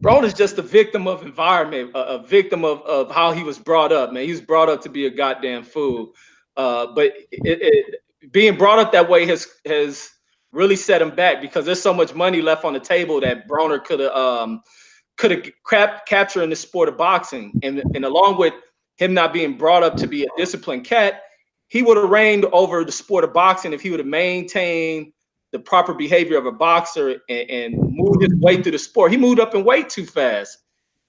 Speaker 3: Brown is just a victim of environment, a victim of how he was brought up, man. He was brought up to be a goddamn fool. But being brought up that way has really set him back because there's so much money left on the table that Broner could have captured in the sport of boxing. And along with him not being brought up to be a disciplined cat, he would have reigned over the sport of boxing if he would have maintained the proper behavior of a boxer and moved his way through the sport. He moved up in weight too fast.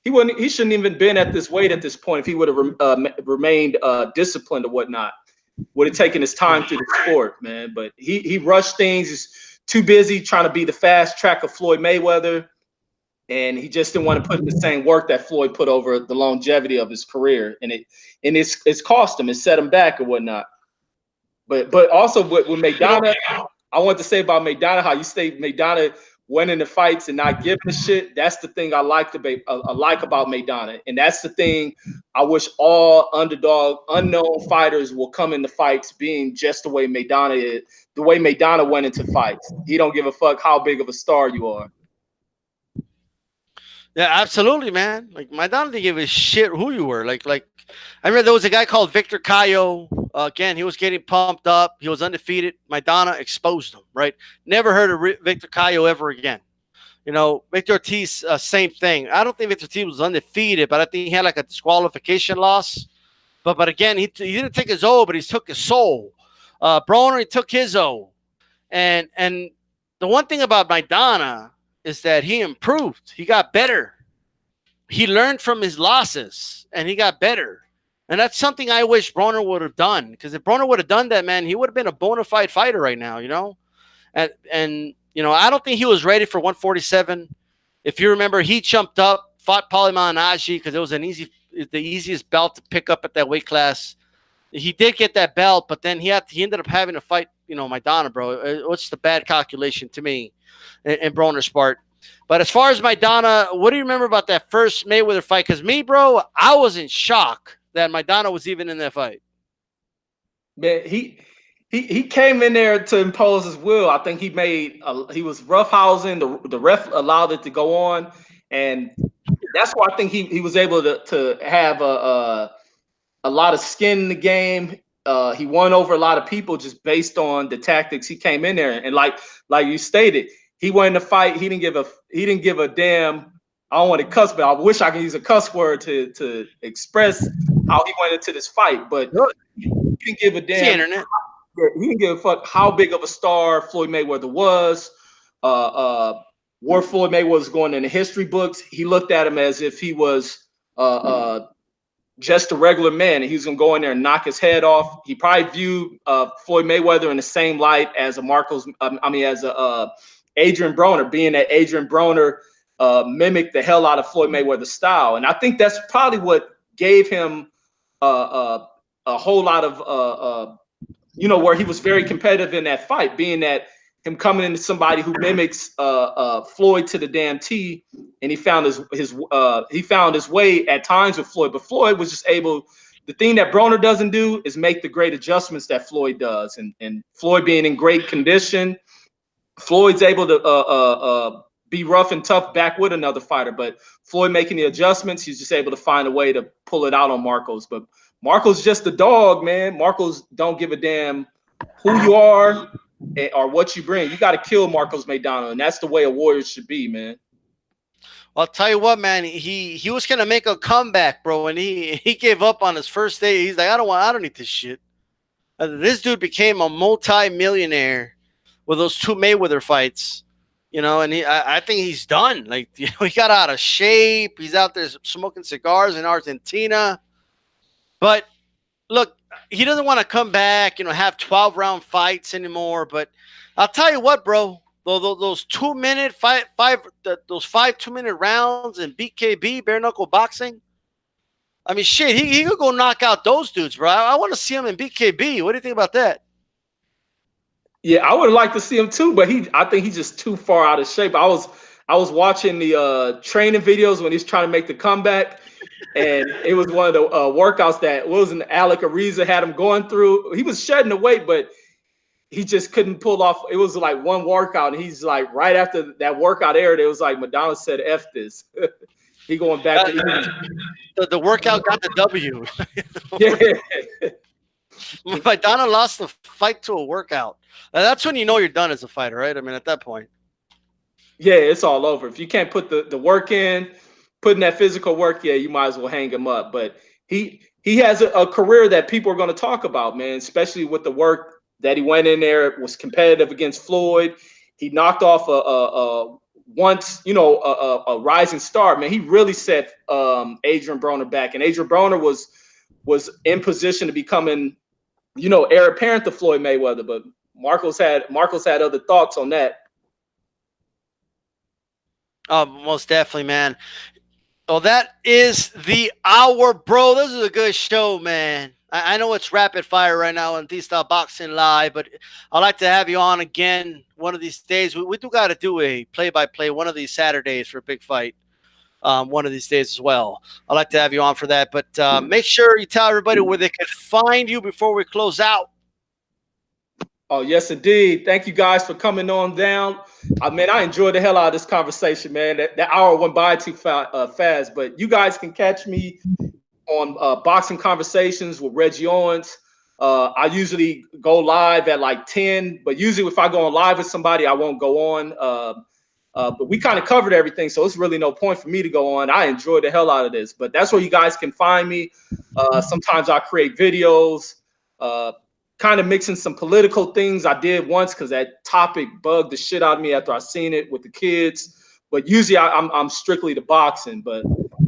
Speaker 3: He shouldn't even been at this weight at this point if he would have remained disciplined or whatnot. Would have taken his time through the sport, man. But he rushed things. He's too busy trying to be the fast track of Floyd Mayweather. And he just didn't want to put in the same work that Floyd put over the longevity of his career, and it's cost him, it set him back or whatnot. But also with Maidana, I want to say about Maidana, how you say Maidana winning the fights and not giving a shit. That's the thing I like about Maidana, and that's the thing I wish all underdog, unknown fighters will come into fights being just the way Maidana is, the way Maidana went into fights. He don't give a fuck how big of a star you are.
Speaker 1: Yeah, absolutely, man. Like Maidana didn't give a shit who you were. Like I remember there was a guy called Victor Cayo. Again, he was getting pumped up. He was undefeated. Maidana exposed him. Right. Never heard of Victor Cayo ever again. You know, Victor Ortiz, same thing. I don't think Victor Ortiz was undefeated, but I think he had like a disqualification loss. But again, he didn't take his O, but he took his soul. Broner, he took his O. And the one thing about Maidana is that he improved. He got better. He learned from his losses, and he got better. And that's something I wish Broner would have done. Because if Broner would have done that, man, he would have been a bona fide fighter right now, you know? And you know, I don't think he was ready for 147. If you remember, he jumped up, fought Paulie Malignaggi because it was the easiest belt to pick up at that weight class. He did get that belt, but then he ended up having to fight, you know, Maidana, bro. What's the bad calculation to me in Broner's part? But as far as Maidana, what do you remember about that first Mayweather fight? Because me, bro, I was in shock that Maidana was even in that fight.
Speaker 3: Man, he came in there to impose his will. I think he was roughhousing. The ref allowed it to go on, and that's why I think he was able to have a lot of skin in the game. He won over a lot of people just based on the tactics he came in there, and like you stated, he won the fight. He didn't give a damn. I don't want to cuss, but I wish I could use a cuss word to express how he went into this fight. But he didn't give a damn.
Speaker 1: It's the internet.
Speaker 3: He didn't give a fuck how big of a star Floyd Mayweather was. Where Floyd Mayweather was going in the history books, he looked at him as if he was just a regular man, and he was gonna go in there and knock his head off. He probably viewed Floyd Mayweather in the same light as Adrian Broner, being that Adrian Broner mimicked the hell out of Floyd Mayweather's style, and I think that's probably what gave him a whole lot of where he was very competitive in that fight, being that him coming into somebody who mimics Floyd to the damn T, and he found his way at times with Floyd. But Floyd was just able. The thing that Broner doesn't do is make the great adjustments that Floyd does, and Floyd being in great condition, Floyd's able to be rough and tough back with another fighter. But Floyd making the adjustments, he's just able to find a way to pull it out on Marcos. But Marco's just a dog, man. Marco's don't give a damn who you are or what you bring. You got to kill Marcos Maidana, and that's the way a warrior should be, man.
Speaker 1: I'll tell you what, man. He was gonna make a comeback, bro, and he gave up on his first day. He's like, I don't need this shit. This dude became a multi-millionaire with those two Mayweather fights, you know, and I think he's done. Like, you know, he got out of shape. He's out there smoking cigars in Argentina. But look, he doesn't want to come back, you know, have 12-round fights anymore. But I'll tell you what, bro. Those 2-minute those 5 2-minute rounds in BKB, bare knuckle boxing. I mean, shit, he could go knock out those dudes, bro. I want to see him in BKB. What do you think about that?
Speaker 3: Yeah, I would like to see him too, but I think he's just too far out of shape. I was watching the training videos when he's trying to make the comeback, and it was one of the workouts that Alec Ariza had him going through. He was shedding the weight, but he just couldn't pull off. It was like one workout, and he's like, right after that workout aired, it was like Madonna said, "F this." He going back to
Speaker 1: the workout got the W.
Speaker 3: Yeah.
Speaker 1: Madonna lost the fight to a workout. That's when you know you're done as a fighter, right? I mean, at that point.
Speaker 3: Yeah, it's all over. If you can't put the work in, putting that physical work, yeah, you might as well hang him up. But he has a career that people are going to talk about, man, especially with the work that he went in there, was competitive against Floyd. He knocked off a rising star, man. He really set Adrian Broner back, and Adrian Broner was in position to becoming, you know, heir apparent to Floyd Mayweather, but Marcos had other thoughts on that.
Speaker 1: Oh, most definitely, man. Well, that is the hour, bro. This is a good show, man. I know it's rapid fire right now on DSTYLEBOXING-LIVE, but I'd like to have you on again one of these days. We do got to do a play-by-play one of these Saturdays for a big fight. One of these days as well. I'd like to have you on for that, but make sure you tell everybody where they can find you before we close out.
Speaker 3: Oh, yes, indeed. Thank you guys for coming on down. Man, I enjoyed the hell out of this conversation, man. That hour went by too fast, but you guys can catch me on Boxing Conversations with Reggie Owens. I usually go live at like 10, but usually if I go on live with somebody, I won't go on. But we kind of covered everything, so it's really no point for me to go on. I enjoyed the hell out of this, but that's where you guys can find me. Sometimes I create videos, kind of mixing some political things I did once because that topic bugged the shit out of me after I seen it with the kids. But usually I'm strictly to boxing. But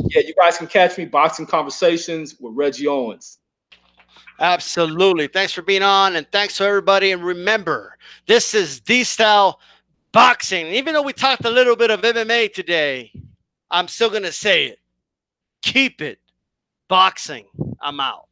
Speaker 3: yeah, you guys can catch me Boxing Conversations with Reggie Owens.
Speaker 1: Absolutely. Thanks for being on, and thanks to everybody. And remember, this is D-Style Boxing. Even though we talked a little bit of MMA today, I'm still going to say it. Keep it boxing. I'm out.